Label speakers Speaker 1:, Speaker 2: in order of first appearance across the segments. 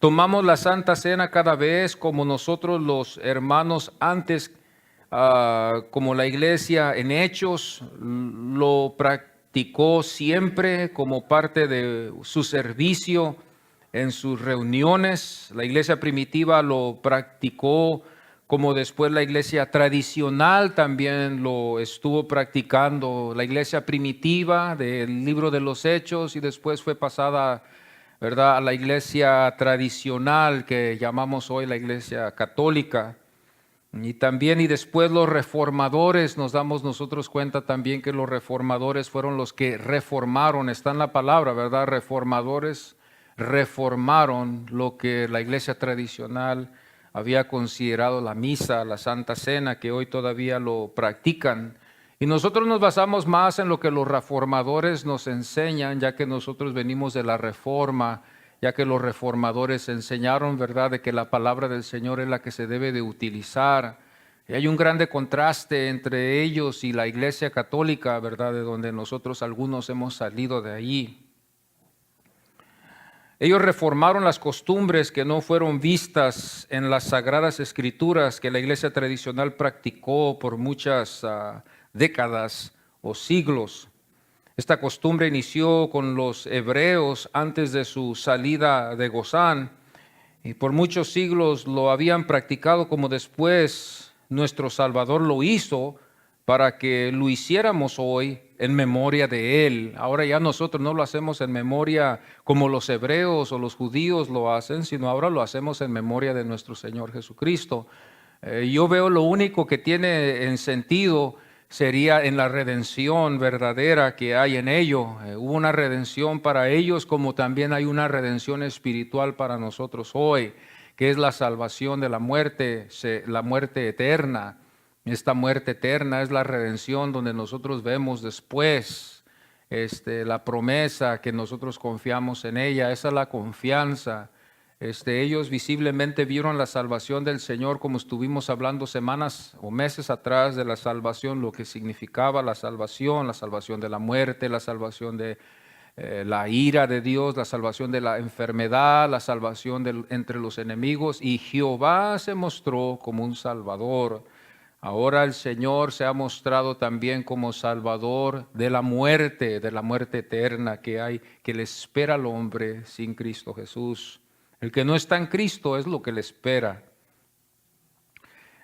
Speaker 1: Tomamos la Santa Cena cada vez como nosotros los hermanos antes, como la iglesia en Hechos, lo practicó siempre como parte de su servicio en sus reuniones. La iglesia primitiva lo practicó como después la iglesia tradicional también lo estuvo practicando. La iglesia primitiva del libro de los Hechos y después fue pasada, ¿verdad?, a la iglesia tradicional que llamamos hoy la iglesia católica. Y también y después los reformadores, nos damos nosotros cuenta también que los reformadores fueron los que reformaron, está en la palabra, ¿verdad? Reformadores reformaron lo que la iglesia tradicional había considerado la misa, la Santa Cena, que hoy todavía lo practican. Y nosotros nos basamos más en lo que los reformadores nos enseñan, ya que nosotros venimos de la Reforma, ya que los reformadores enseñaron, ¿verdad?, de que la palabra del Señor es la que se debe de utilizar. Y hay un grande contraste entre ellos y la Iglesia Católica, ¿verdad?, de donde nosotros algunos hemos salido de allí. Ellos reformaron las costumbres que no fueron vistas en las Sagradas Escrituras que la iglesia tradicional practicó por muchas décadas o siglos. Esta costumbre inició con los hebreos antes de su salida de Gozán y por muchos siglos lo habían practicado como después nuestro Salvador lo hizo para que lo hiciéramos hoy en memoria de Él. Ahora ya nosotros no lo hacemos en memoria como los hebreos o los judíos lo hacen, sino ahora lo hacemos en memoria de nuestro Señor Jesucristo. Yo veo lo único que tiene en sentido sería en la redención verdadera que hay en ello. Hubo una redención para ellos como también hay una redención espiritual para nosotros hoy, que es la salvación de la muerte eterna. Esta muerte eterna es la redención donde nosotros vemos después la promesa que nosotros confiamos en ella. Esa es la confianza. Ellos visiblemente vieron la salvación del Señor, como estuvimos hablando semanas o meses atrás de la salvación, lo que significaba la salvación de la muerte, la salvación de la ira de Dios, la salvación de la enfermedad, la salvación entre los enemigos, y Jehová se mostró como un Salvador. Ahora el Señor se ha mostrado también como Salvador de la muerte eterna que hay, que le espera al hombre sin Cristo Jesús. El que no está en Cristo es lo que le espera.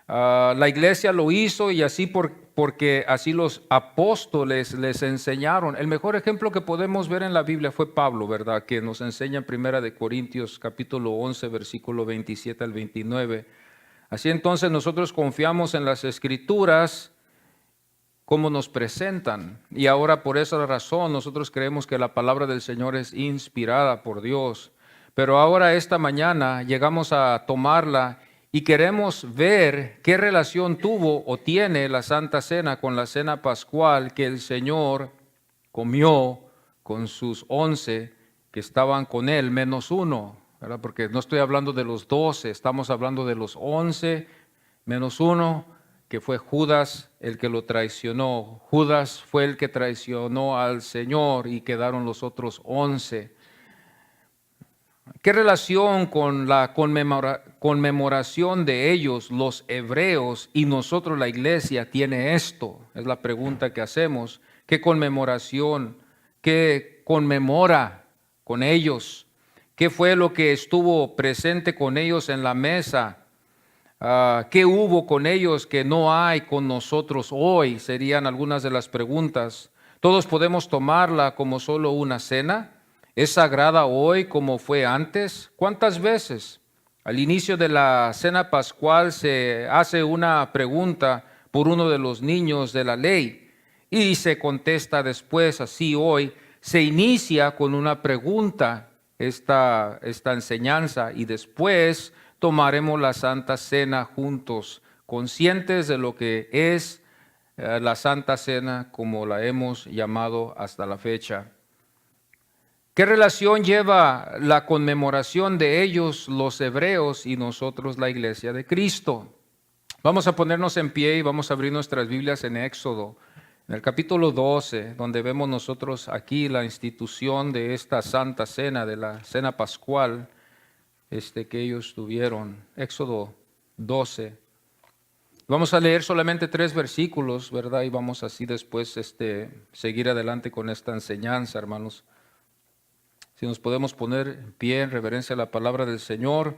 Speaker 1: La iglesia lo hizo y así porque así los apóstoles les enseñaron. El mejor ejemplo que podemos ver en la Biblia fue Pablo, ¿verdad? Que nos enseña en 1 Corintios capítulo 11, versículo 27 al 29. Así entonces nosotros confiamos en las Escrituras como nos presentan. Y ahora por esa razón nosotros creemos que la palabra del Señor es inspirada por Dios. Pero ahora esta mañana llegamos a tomarla y queremos ver qué relación tuvo o tiene la Santa Cena con la Cena Pascual que el Señor comió con sus 11 que estaban con Él, menos uno, ¿verdad? Porque no estoy hablando de los 12, estamos hablando de los 11 menos uno, que fue Judas el que lo traicionó. Judas fue el que traicionó al Señor y quedaron los otros 11. ¿Qué relación con la conmemoración de ellos, los hebreos, y nosotros la iglesia tiene esto? Es la pregunta que hacemos. ¿Qué conmemoración? ¿Qué conmemora con ellos? ¿Qué fue lo que estuvo presente con ellos en la mesa? ¿Qué hubo con ellos que no hay con nosotros hoy? Serían algunas de las preguntas. Todos podemos tomarla como solo una cena. ¿Es sagrada hoy como fue antes? ¿Cuántas veces? Al inicio de la cena pascual se hace una pregunta por uno de los niños de la ley y se contesta después, así hoy, se inicia con una pregunta esta enseñanza y después tomaremos la Santa Cena juntos, conscientes de lo que es la Santa Cena como la hemos llamado hasta la fecha. ¿Qué relación lleva la conmemoración de ellos, los hebreos, y nosotros, la iglesia de Cristo? Vamos a ponernos en pie y vamos a abrir nuestras Biblias en Éxodo, en el capítulo 12, donde vemos nosotros aquí la institución de esta Santa Cena, de la Cena Pascual. que ellos tuvieron. Éxodo 12. Vamos a leer solamente 3 versículos, ¿verdad? Y vamos así después seguir adelante con esta enseñanza, hermanos. Si nos podemos poner en pie en reverencia a la palabra del Señor.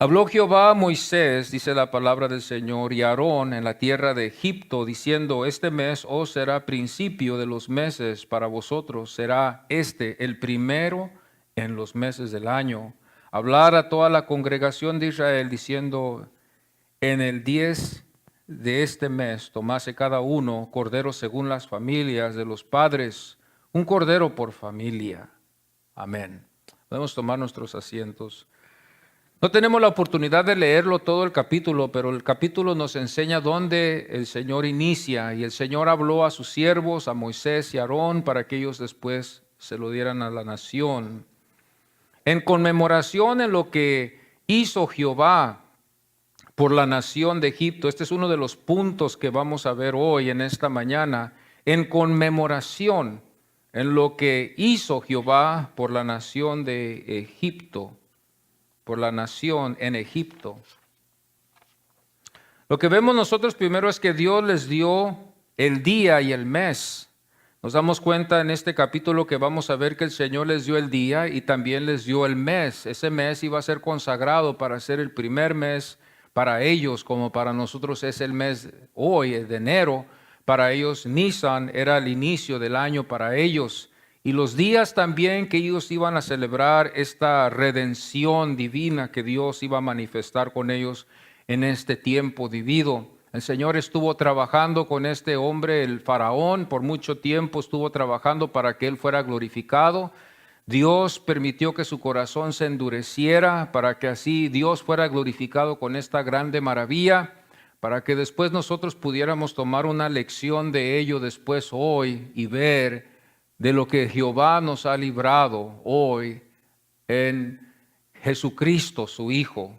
Speaker 1: Habló Jehová a Moisés, dice la palabra del Señor, y a Aarón en la tierra de Egipto, diciendo: este mes os será principio de los meses para vosotros, será el primero en los meses del año. Hablar a toda la congregación de Israel, diciendo: en el 10 de este mes tomase cada uno cordero según las familias de los padres, un cordero por familia. Amén. Podemos tomar nuestros asientos. No tenemos la oportunidad de leerlo todo el capítulo, pero el capítulo nos enseña dónde el Señor inicia. Y el Señor habló a sus siervos, a Moisés y a Aarón, para que ellos después se lo dieran a la nación. En conmemoración en lo que hizo Jehová por la nación de Egipto. Este es uno de los puntos que vamos a ver hoy en esta mañana. En conmemoración en lo que hizo Jehová por la nación de Egipto, por la nación en Egipto. Lo que vemos nosotros primero es que Dios les dio el día y el mes. Nos damos cuenta en este capítulo que vamos a ver que el Señor les dio el día y también les dio el mes. Ese mes iba a ser consagrado para ser el primer mes para ellos, como para nosotros es el mes hoy, de enero. Para ellos Nisan era el inicio del año para ellos. Y los días también que ellos iban a celebrar esta redención divina que Dios iba a manifestar con ellos en este tiempo vivido. El Señor estuvo trabajando con este hombre, el faraón, por mucho tiempo estuvo trabajando para que él fuera glorificado. Dios permitió que su corazón se endureciera para que así Dios fuera glorificado con esta grande maravilla, para que después nosotros pudiéramos tomar una lección de ello después hoy y ver de lo que Jehová nos ha librado hoy en Jesucristo, su Hijo.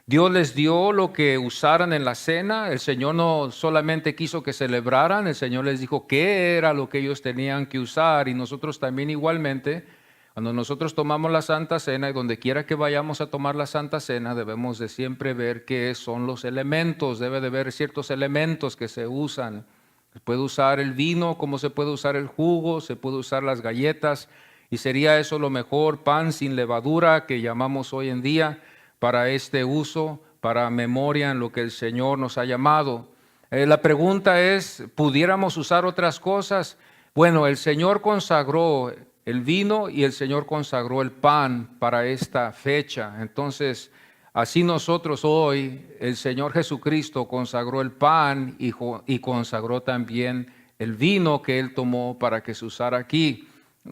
Speaker 1: Dios les dio lo que usaran en la cena. El Señor no solamente quiso que celebraran, el Señor les dijo qué era lo que ellos tenían que usar, y nosotros también igualmente. Cuando nosotros tomamos la Santa Cena y donde quiera que vayamos a tomar la Santa Cena, debemos de siempre ver qué son los elementos. Debe de haber ciertos elementos que se usan. Se puede usar el vino, como se puede usar el jugo, se puede usar las galletas, y sería eso lo mejor, pan sin levadura que llamamos hoy en día para este uso, para memoria en lo que el Señor nos ha llamado. La pregunta es, ¿pudiéramos usar otras cosas? Bueno, el Señor consagró el vino y el Señor consagró el pan para esta fecha. Entonces, así nosotros hoy, el Señor Jesucristo consagró el pan y consagró también el vino que Él tomó para que se usara aquí.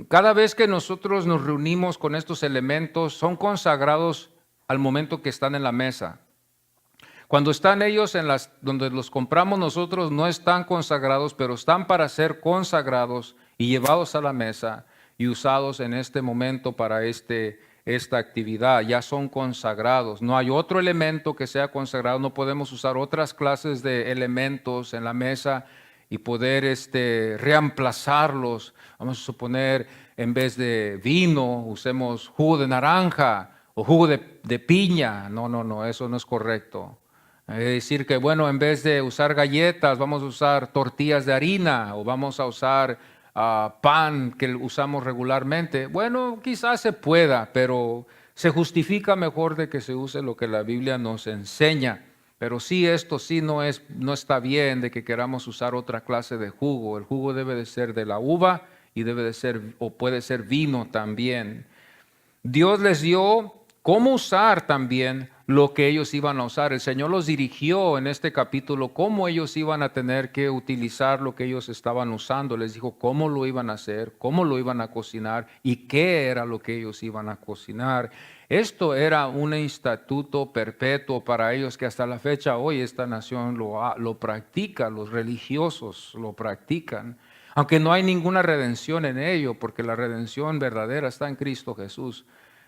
Speaker 1: Cada vez que nosotros nos reunimos con estos elementos, son consagrados al momento que están en la mesa. Cuando están ellos donde los compramos nosotros, no están consagrados, pero están para ser consagrados y llevados a la mesa y usados en este momento para esta actividad. Ya son consagrados. No hay otro elemento que sea consagrado. No podemos usar otras clases de elementos en la mesa y poder reemplazarlos. Vamos a suponer, en vez de vino, usemos jugo de naranja o jugo de piña. No, eso no es correcto. Es decir que, bueno, en vez de usar galletas, vamos a usar tortillas de harina o vamos a usar pan que usamos regularmente. Bueno, quizás se pueda, pero se justifica mejor de que se use lo que la Biblia nos enseña. Pero sí, esto sí no está bien de que queramos usar otra clase de jugo. El jugo debe de ser de la uva y debe de ser, o puede ser vino también. Dios les dio cómo usar también lo que ellos iban a usar. El Señor los dirigió en este capítulo cómo ellos iban a tener que utilizar lo que ellos estaban usando. Les dijo cómo lo iban a hacer, cómo lo iban a cocinar y qué era lo que ellos iban a cocinar. Esto era un estatuto perpetuo para ellos que hasta la fecha hoy esta nación lo practica, los religiosos lo practican. Aunque no hay ninguna redención en ello, porque la redención verdadera está en Cristo Jesús.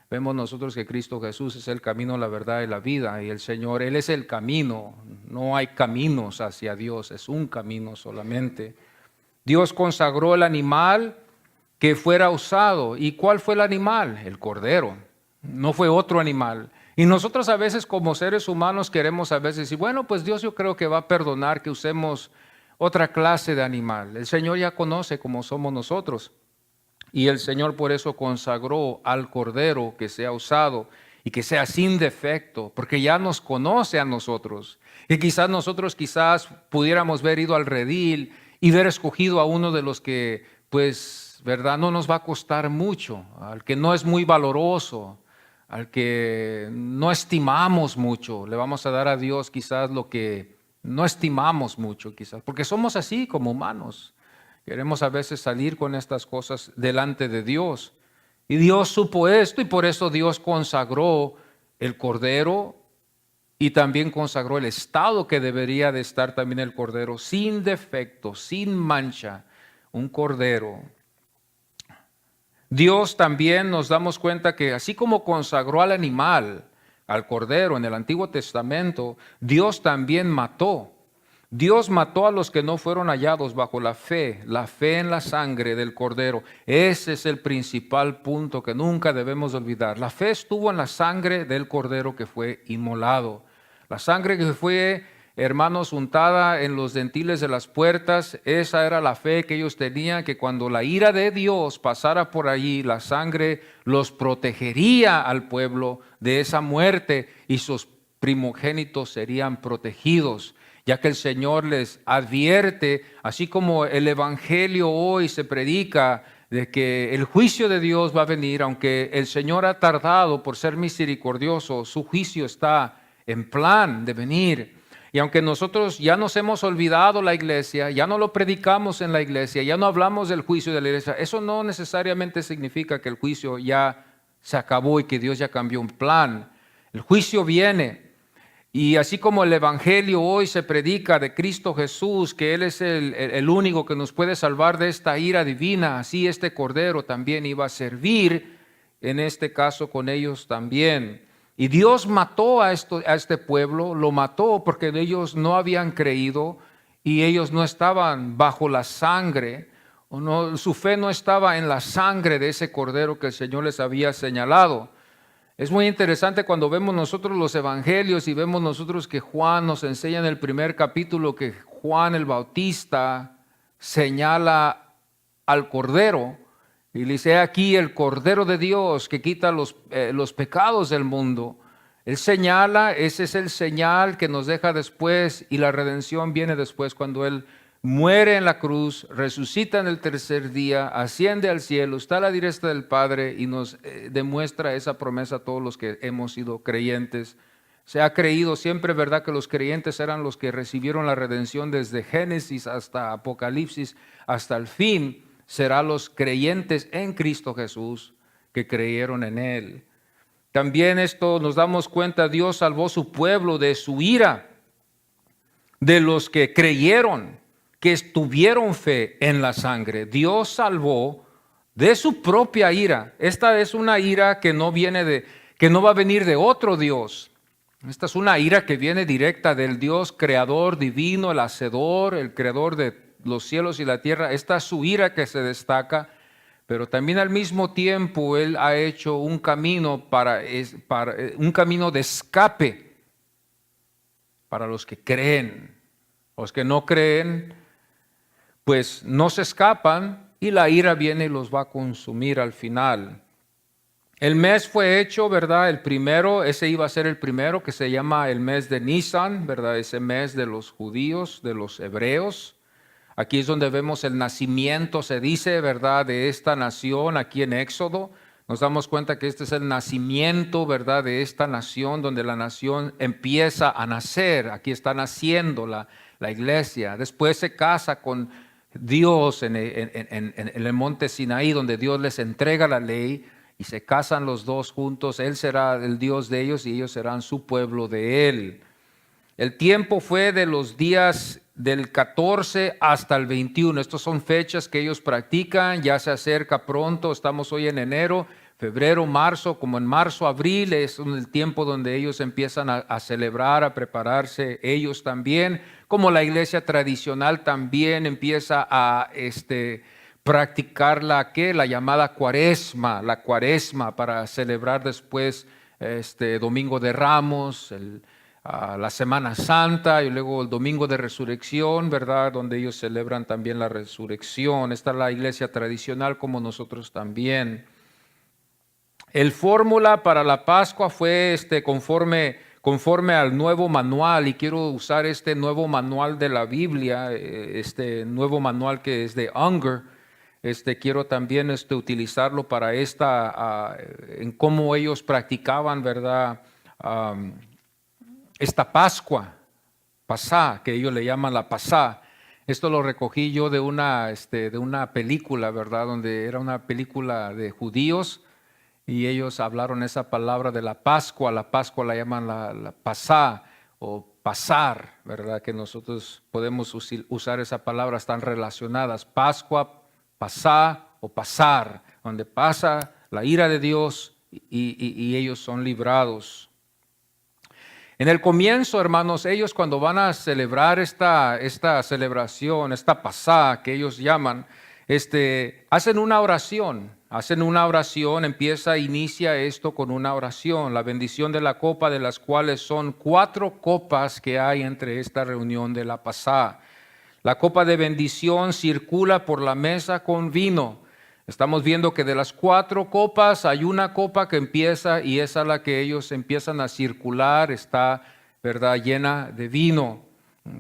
Speaker 1: Vemos nosotros que Cristo Jesús es el camino, la verdad y la vida, y el Señor, Él es el camino. No hay caminos hacia Dios, es un camino solamente. Dios consagró el animal que fuera usado. ¿Y cuál fue el animal? El cordero. no fue otro animal. Y nosotros a veces como seres humanos queremos a veces decir, bueno, pues Dios yo creo que va a perdonar que usemos otra clase de animal. El Señor ya conoce cómo somos nosotros. Y el Señor por eso consagró al Cordero que sea usado y que sea sin defecto, porque ya nos conoce a nosotros. Y quizás nosotros pudiéramos haber ido al redil y haber escogido a uno de los que, pues, verdad, no nos va a costar mucho, al que no es muy valoroso, al que no estimamos mucho. Le vamos a dar a Dios quizás lo que no estimamos mucho, quizás, porque somos así como humanos. Queremos a veces salir con estas cosas delante de Dios. Y Dios supo esto y por eso Dios consagró el Cordero y también consagró el estado que debería de estar también el Cordero, sin defecto, sin mancha, un Cordero. Dios también nos damos cuenta que así como consagró al animal, al Cordero en el Antiguo Testamento, Dios también mató. Dios mató a los que no fueron hallados bajo la fe en la sangre del Cordero. Ese es el principal punto que nunca debemos olvidar. La fe estuvo en la sangre del Cordero que fue inmolado. La sangre que fue, hermanos, untada en los dinteles de las puertas, esa era la fe que ellos tenían, que cuando la ira de Dios pasara por allí, la sangre los protegería al pueblo de esa muerte y sus primogénitos serían protegidos, ya que el Señor les advierte, así como el Evangelio hoy se predica, de que el juicio de Dios va a venir, aunque el Señor ha tardado por ser misericordioso, su juicio está en plan de venir. Y aunque nosotros ya nos hemos olvidado la iglesia, ya no lo predicamos en la iglesia, ya no hablamos del juicio de la iglesia, eso no necesariamente significa que el juicio ya se acabó y que Dios ya cambió un plan. El juicio viene. Y así como el Evangelio hoy se predica de Cristo Jesús, que Él es el único que nos puede salvar de esta ira divina, así este Cordero también iba a servir, en este caso con ellos también. Y Dios mató a este pueblo, lo mató porque ellos no habían creído y ellos no estaban bajo la sangre, o no, su fe no estaba en la sangre de ese Cordero que el Señor les había señalado. Es muy interesante cuando vemos nosotros los evangelios y vemos nosotros que Juan nos enseña en el primer capítulo que Juan el Bautista señala al Cordero y le dice: aquí el Cordero de Dios que quita los pecados del mundo. Él señala, ese es el señal que nos deja después y la redención viene después cuando Él muere en la cruz, resucita en el tercer día, asciende al cielo, está a la diestra del Padre y nos demuestra esa promesa a todos los que hemos sido creyentes. Se ha creído siempre, ¿verdad?, que los creyentes eran los que recibieron la redención desde Génesis hasta Apocalipsis, hasta el fin. Serán los creyentes en Cristo Jesús que creyeron en Él. También esto nos damos cuenta, Dios salvó su pueblo de su ira, de los que creyeron, que tuvieron fe en la sangre. Dios salvó de su propia ira. Esta es una ira que no va a venir de otro Dios. Esta es una ira que viene directa del Dios creador divino, el hacedor, el creador de los cielos y la tierra. Esta es su ira que se destaca, pero también al mismo tiempo Él ha hecho un camino un camino de escape para los que creen. Los que no creen, pues no se escapan y la ira viene y los va a consumir al final. El mes fue hecho, ¿verdad? El primero, ese iba a ser el primero, que se llama el mes de Nisan, ¿verdad? Ese mes de los judíos, de los hebreos. Aquí es donde vemos el nacimiento, se dice, ¿verdad?, de esta nación aquí en Éxodo. Nos damos cuenta que este es el nacimiento, ¿verdad?, de esta nación, donde la nación empieza a nacer. Aquí está naciendo la iglesia. Después se casa con Dios en el monte Sinaí, donde Dios les entrega la ley y se casan los dos juntos. Él será el Dios de ellos y ellos serán su pueblo de Él. El tiempo fue de los días del 14 hasta el 21. Estas son fechas que ellos practican, ya se acerca pronto, estamos hoy en enero, febrero, marzo, como en marzo, abril, es el tiempo donde ellos empiezan a celebrar, a prepararse, ellos también, como la iglesia tradicional también empieza a practicar la llamada cuaresma, para celebrar después Domingo de Ramos, la Semana Santa y luego el Domingo de Resurrección, ¿verdad? Donde ellos celebran también la resurrección. Esta es la iglesia tradicional como nosotros también. El fórmula para la Pascua fue conforme al nuevo manual, y quiero usar este nuevo manual de la Biblia, este nuevo manual que es de Unger. Quiero también utilizarlo para en cómo ellos practicaban, ¿verdad? Esta Pascua, Pasá, que ellos le llaman la Pasá. Esto lo recogí yo de una película, ¿verdad? Donde era una película de judíos y ellos hablaron esa palabra de la Pascua. La Pascua la llaman la Pasá o pasar, ¿verdad? Que nosotros podemos usar esa palabra, están relacionadas. Pascua, Pasá o pasar, donde pasa la ira de Dios y ellos son librados. En el comienzo, hermanos, ellos cuando van a celebrar esta celebración, esta pasá que ellos llaman, hacen una oración, inicia esto con una oración, la bendición de la copa, de las cuales son 4 copas que hay entre esta reunión de la pasá. La copa de bendición circula por la mesa con vino. Estamos viendo que de las 4 copas hay una copa que empieza y esa es la que ellos empiezan a circular, está, ¿verdad?, llena de vino.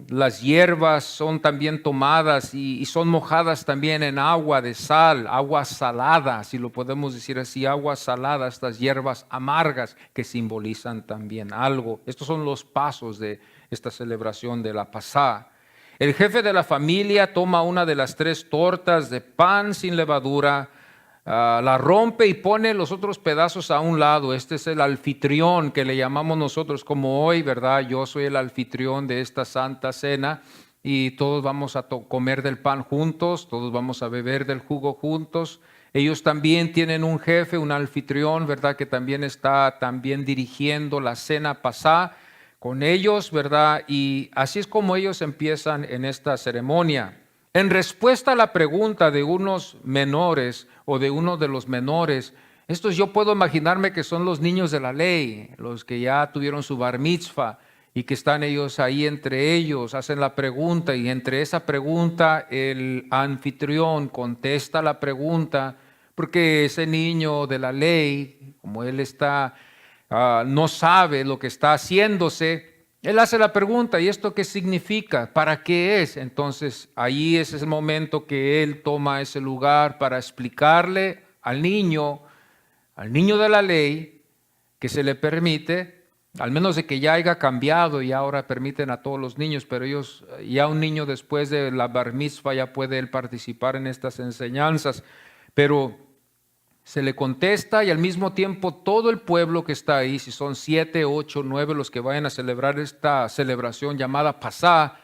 Speaker 1: Las hierbas son también tomadas y son mojadas también en agua de sal, agua salada, si lo podemos decir así, agua salada, estas hierbas amargas que simbolizan también algo. Estos son los pasos de esta celebración de la Pasá. El jefe de la familia toma una de las 3 tortas de pan sin levadura, la rompe y pone los otros pedazos a un lado. Este es el anfitrión que le llamamos nosotros, como hoy, ¿verdad? Yo soy el anfitrión de esta Santa Cena y todos vamos a comer del pan juntos, todos vamos a beber del jugo juntos. Ellos también tienen un jefe, un anfitrión, ¿verdad? Que también está dirigiendo la cena pasá con ellos, ¿verdad? Y así es como ellos empiezan en esta ceremonia. En respuesta a la pregunta de unos menores o de uno de los menores, estos yo puedo imaginarme que son los niños de la ley, los que ya tuvieron su bar mitzvah y que están ellos ahí entre ellos, hacen la pregunta y entre esa pregunta el anfitrión contesta la pregunta porque ese niño de la ley, como él no sabe lo que está haciéndose, él hace la pregunta, ¿y esto qué significa? ¿Para qué es? Entonces, ahí es el momento que él toma ese lugar para explicarle al niño de la ley, que se le permite, al menos de que ya haya cambiado y ahora permiten a todos los niños, pero ya un niño después de la bar mitzvah ya puede él participar en estas enseñanzas, pero se le contesta y al mismo tiempo todo el pueblo que está ahí, si son 7, 8, 9 los que vayan a celebrar esta celebración llamada Pasá,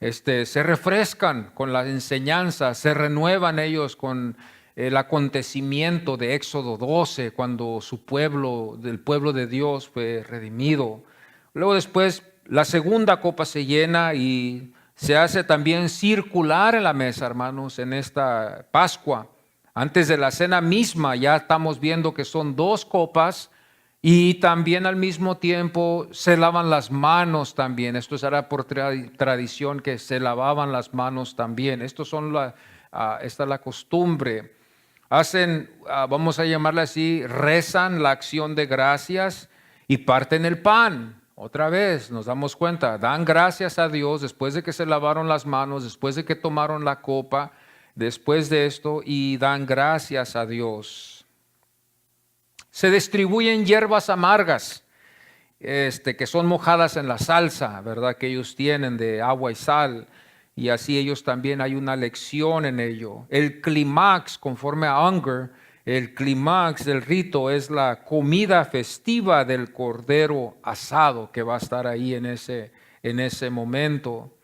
Speaker 1: se refrescan con la enseñanza, se renuevan ellos con el acontecimiento de Éxodo 12, cuando del pueblo de Dios fue redimido. Luego después la segunda copa se llena y se hace también circular en la mesa, hermanos, en esta Pascua. Antes de la cena misma ya estamos viendo que son 2 copas y también al mismo tiempo se lavan las manos también. Esto era por tradición que se lavaban las manos también. Esta es la costumbre. Hacen, vamos a llamarla así, rezan la acción de gracias y parten el pan. Otra vez nos damos cuenta, dan gracias a Dios después de que se lavaron las manos, después de que tomaron la copa, después de esto, y dan gracias a Dios. Se distribuyen hierbas amargas, que son mojadas en la salsa, ¿verdad? Que ellos tienen de agua y sal, y así ellos también hay una lección en ello. El clímax, conforme a Unger, el clímax del rito es la comida festiva del cordero asado que va a estar ahí en ese momento.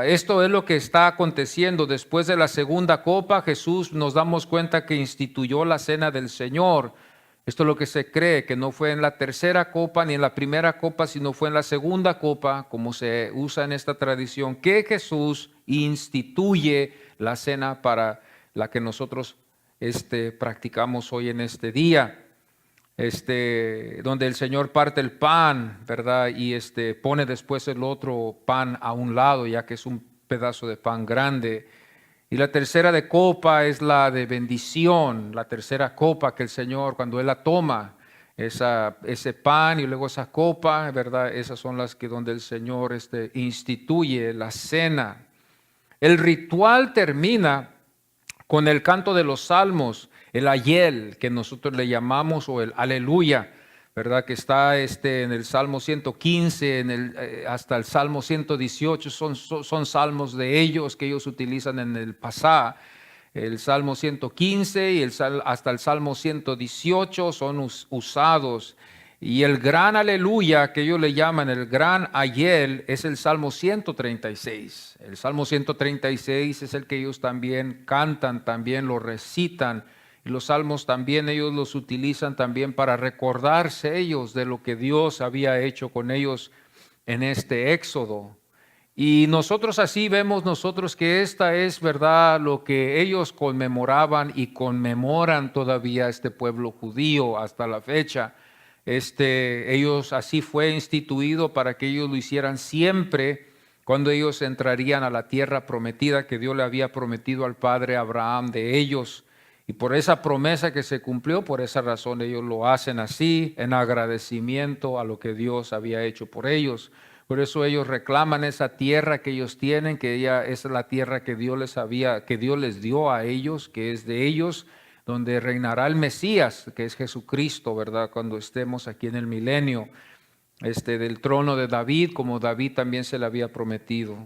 Speaker 1: Esto es lo que está aconteciendo. Después de la segunda copa, Jesús nos damos cuenta que instituyó la cena del Señor. Esto es lo que se cree, que no fue en la tercera copa ni en la primera copa, sino fue en la segunda copa, como se usa en esta tradición, que Jesús instituye la cena para la que nosotros practicamos hoy en este día. Donde el Señor parte el pan, ¿verdad? Y pone después el otro pan a un lado, ya que es un pedazo de pan grande. Y la tercera de copa es la de bendición, la tercera copa que el Señor, cuando Él la toma, ese pan y luego esa copa, ¿verdad? Esas son las que donde el Señor instituye la cena. El ritual termina con el canto de los salmos, el ayel, que nosotros le llamamos, o el aleluya, ¿verdad? Que está en el Salmo 115, hasta el Salmo 118, son salmos de ellos que ellos utilizan en el pasá. El Salmo 115 y hasta el Salmo 118 son usados. Y el gran aleluya que ellos le llaman el gran ayel es el Salmo 136. El Salmo 136 es el que ellos también cantan, también lo recitan. Y los salmos también ellos los utilizan también para recordarse ellos de lo que Dios había hecho con ellos en este éxodo. Y nosotros así vemos nosotros que esta es verdad lo que ellos conmemoraban y conmemoran todavía este pueblo judío hasta la fecha. Ellos así fue instituido para que ellos lo hicieran siempre cuando ellos entrarían a la tierra prometida que Dios le había prometido al padre Abraham de ellos. Y por esa promesa que se cumplió, por esa razón ellos lo hacen así, en agradecimiento a lo que Dios había hecho por ellos. Por eso ellos reclaman esa tierra que ellos tienen, que ella es la tierra que Dios les dio a ellos, que es de ellos, donde reinará el Mesías, que es Jesucristo, ¿verdad? Cuando estemos aquí en el milenio, del trono de David, como David también se le había prometido.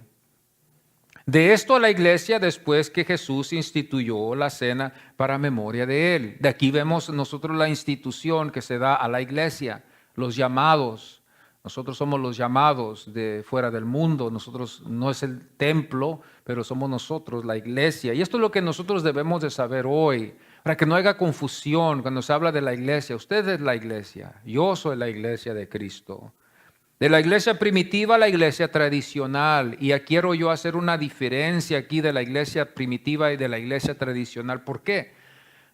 Speaker 1: De esto a la iglesia después que Jesús instituyó la cena para memoria de él. De aquí vemos nosotros la institución que se da a la iglesia, los llamados. Nosotros somos los llamados de fuera del mundo. Nosotros no es el templo, pero somos nosotros la iglesia. Y esto es lo que nosotros debemos de saber hoy, para que no haya confusión cuando se habla de la iglesia. Usted es la iglesia, yo soy la iglesia de Cristo. De la iglesia primitiva a la iglesia tradicional. Y ya quiero yo hacer una diferencia aquí de la iglesia primitiva y de la iglesia tradicional. ¿Por qué?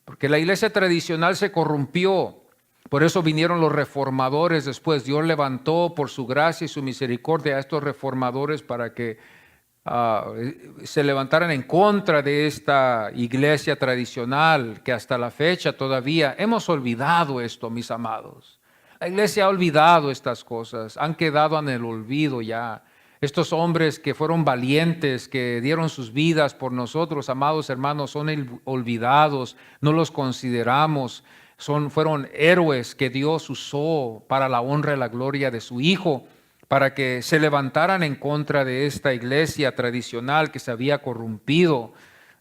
Speaker 1: Porque la iglesia tradicional se corrompió. Por eso vinieron los reformadores después. Dios levantó por su gracia y su misericordia a estos reformadores para que se levantaran en contra de esta iglesia tradicional que hasta la fecha todavía hemos olvidado esto, mis amados. La iglesia ha olvidado estas cosas, han quedado en el olvido ya. Estos hombres que fueron valientes, que dieron sus vidas por nosotros, amados hermanos, son olvidados, no los consideramos. Fueron héroes que Dios usó para la honra y la gloria de su Hijo, para que se levantaran en contra de esta iglesia tradicional que se había corrompido,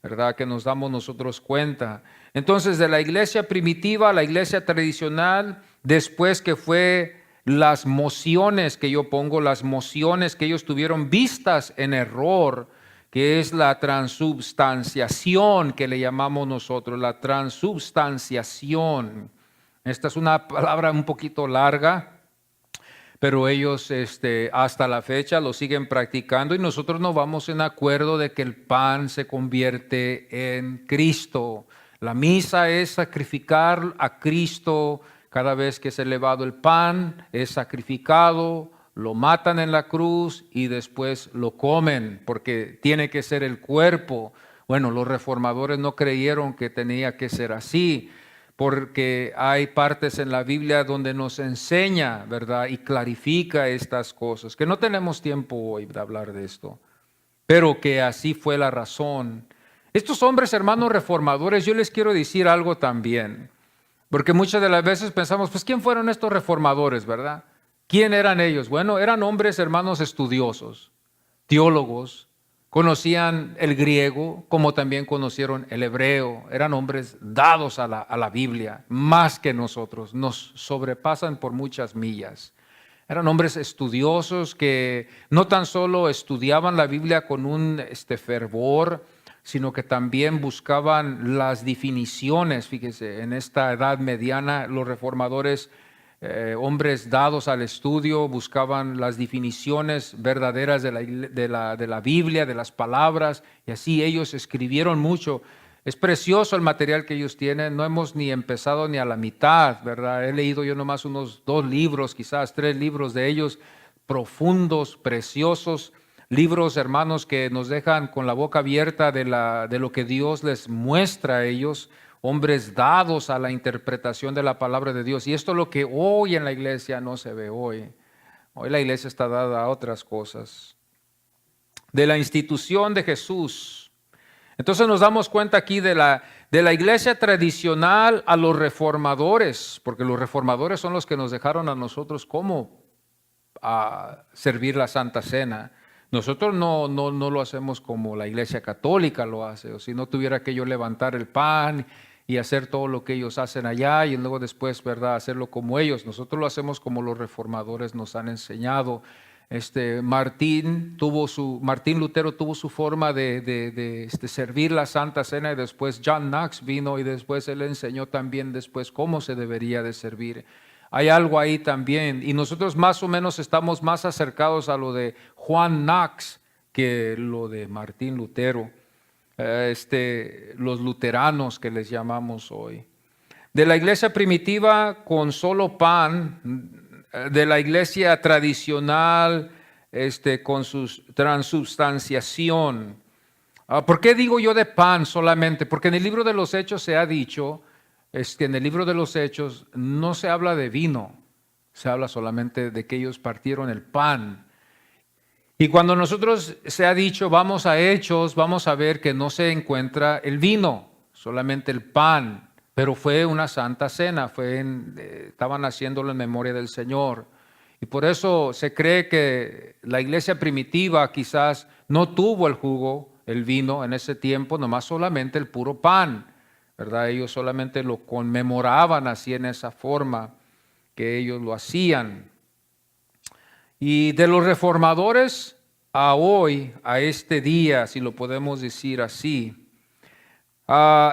Speaker 1: ¿verdad? Que nos damos nosotros cuenta. Entonces, de la iglesia primitiva a la iglesia tradicional, después que fue las mociones que yo pongo, las mociones que ellos tuvieron vistas en error, que es la transubstanciación que le llamamos nosotros, la transubstanciación. Esta es una palabra un poquito larga, pero ellos hasta la fecha lo siguen practicando y nosotros no vamos en acuerdo de que el pan se convierte en Cristo. La misa es sacrificar a Cristo. Cada vez que es elevado el pan, es sacrificado, lo matan en la cruz y después lo comen, porque tiene que ser el cuerpo. Bueno, los reformadores no creyeron que tenía que ser así, porque hay partes en la Biblia donde nos enseña, ¿verdad? Y clarifica estas cosas, que no tenemos tiempo hoy de hablar de esto, pero que así fue la razón. Estos hombres, hermanos reformadores, yo les quiero decir algo también. Porque muchas de las veces pensamos, pues, ¿quién fueron estos reformadores, verdad? ¿Quién eran ellos? Bueno, eran hombres, hermanos, estudiosos, teólogos, conocían el griego como también conocieron el hebreo. Eran hombres dados a la Biblia, más que nosotros, nos sobrepasan por muchas millas. Eran hombres estudiosos que no tan solo estudiaban la Biblia con un fervor, sino que también buscaban las definiciones. Fíjese, en esta edad mediana los reformadores, hombres dados al estudio, buscaban las definiciones verdaderas de la Biblia, de las palabras, y así ellos escribieron mucho. Es precioso el material que ellos tienen. No hemos ni empezado ni a la mitad, ¿verdad? He leído yo nomás unos 2 libros, quizás 3 libros de ellos, profundos, preciosos. Libros, hermanos, que nos dejan con la boca abierta de lo que Dios les muestra a ellos. Hombres dados a la interpretación de la palabra de Dios. Y esto es lo que hoy en la iglesia no se ve hoy. Hoy la iglesia está dada a otras cosas. De la institución de Jesús. Entonces nos damos cuenta aquí de la iglesia tradicional a los reformadores, porque los reformadores son los que nos dejaron a nosotros cómo servir la Santa Cena. Nosotros no lo hacemos como la iglesia católica lo hace, o si no tuviera que yo levantar el pan y hacer todo lo que ellos hacen allá y luego después, ¿verdad?, hacerlo como ellos. Nosotros lo hacemos como los reformadores nos han enseñado. Martín Lutero tuvo su forma de servir la Santa Cena y después John Knox vino y después él enseñó también después cómo se debería de servir. Hay algo ahí también y nosotros más o menos estamos más acercados a lo de Juan Knox que lo de Martín Lutero. Los luteranos que les llamamos hoy. De la iglesia primitiva con solo pan, de la iglesia tradicional con su transubstanciación. ¿Por qué digo yo de pan solamente? Porque en el libro de los Hechos se ha dicho, en el libro de los Hechos no se habla de vino, se habla solamente de que ellos partieron el pan. Y cuando nosotros se ha dicho vamos a Hechos, vamos a ver que no se encuentra el vino, solamente el pan. Pero fue una santa cena, estaban haciéndolo en memoria del Señor. Y por eso se cree que la iglesia primitiva quizás no tuvo el jugo, el vino en ese tiempo, nomás solamente el puro pan, ¿verdad? Ellos solamente lo conmemoraban así en esa forma que ellos lo hacían. Y de los reformadores a hoy, a este día, si lo podemos decir así,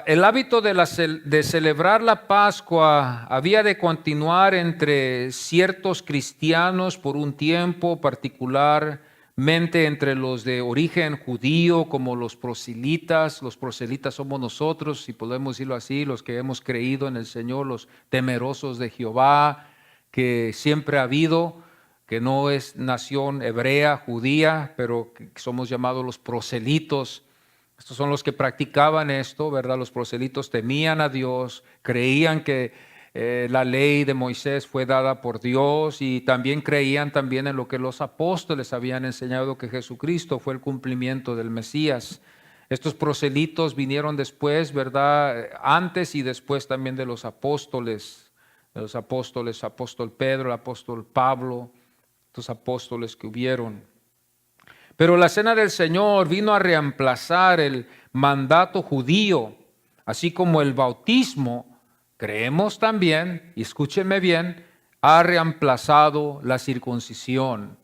Speaker 1: el hábito de celebrar la Pascua había de continuar entre ciertos cristianos por un tiempo, particularmente entre los de origen judío, como los proselitas. Los proselitas somos nosotros, si podemos decirlo así, los que hemos creído en el Señor, los temerosos de Jehová, que siempre ha habido, que no es nación hebrea, judía, pero que somos llamados los proselitos. Estos son los que practicaban esto, ¿verdad? Los proselitos temían a Dios, creían que la ley de Moisés fue dada por Dios y también creían también en lo que los apóstoles habían enseñado, que Jesucristo fue el cumplimiento del Mesías. Estos proselitos vinieron después, ¿verdad? Antes y después también de los apóstoles, apóstol Pedro, el apóstol Pablo, estos apóstoles que hubieron. Pero la cena del Señor vino a reemplazar el mandato judío, así como el bautismo, creemos también, y escúchenme bien, ha reemplazado la circuncisión.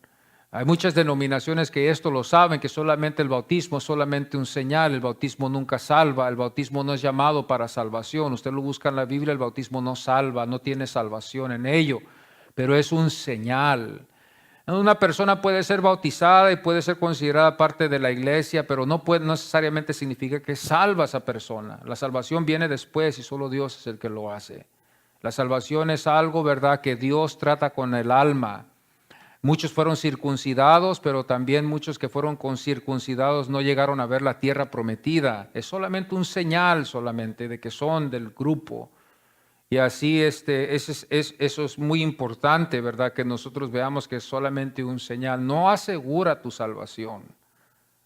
Speaker 1: Hay muchas denominaciones que esto lo saben, que solamente el bautismo es solamente un señal, el bautismo nunca salva, el bautismo no es llamado para salvación. Usted lo busca en la Biblia, el bautismo no salva, no tiene salvación en ello, pero es un señal. Una persona puede ser bautizada y puede ser considerada parte de la iglesia, pero no necesariamente significa que salva a esa persona. La salvación viene después y solo Dios es el que lo hace. La salvación es algo, ¿verdad?, que Dios trata con el alma. Muchos fueron circuncidados, pero también muchos que fueron circuncidados no llegaron a ver la tierra prometida. Es solamente un señal solamente de que son del grupo. Y así eso es muy importante, ¿verdad? Que nosotros veamos que es solamente un señal. No asegura tu salvación.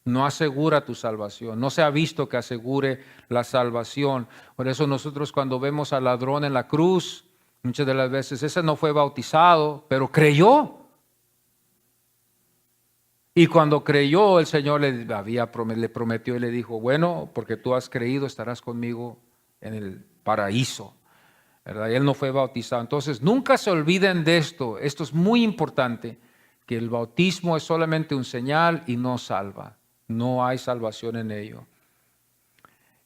Speaker 1: No asegura tu salvación. No se ha visto que asegure la salvación. Por eso nosotros cuando vemos al ladrón en la cruz, muchas de las veces ese no fue bautizado, pero creyó. Y cuando creyó, el Señor le prometió y le dijo, bueno, porque tú has creído, estarás conmigo en el paraíso. ¿Verdad? Y él no fue bautizado. Entonces, nunca se olviden de esto. Esto es muy importante, que el bautismo es solamente un señal y no salva. No hay salvación en ello.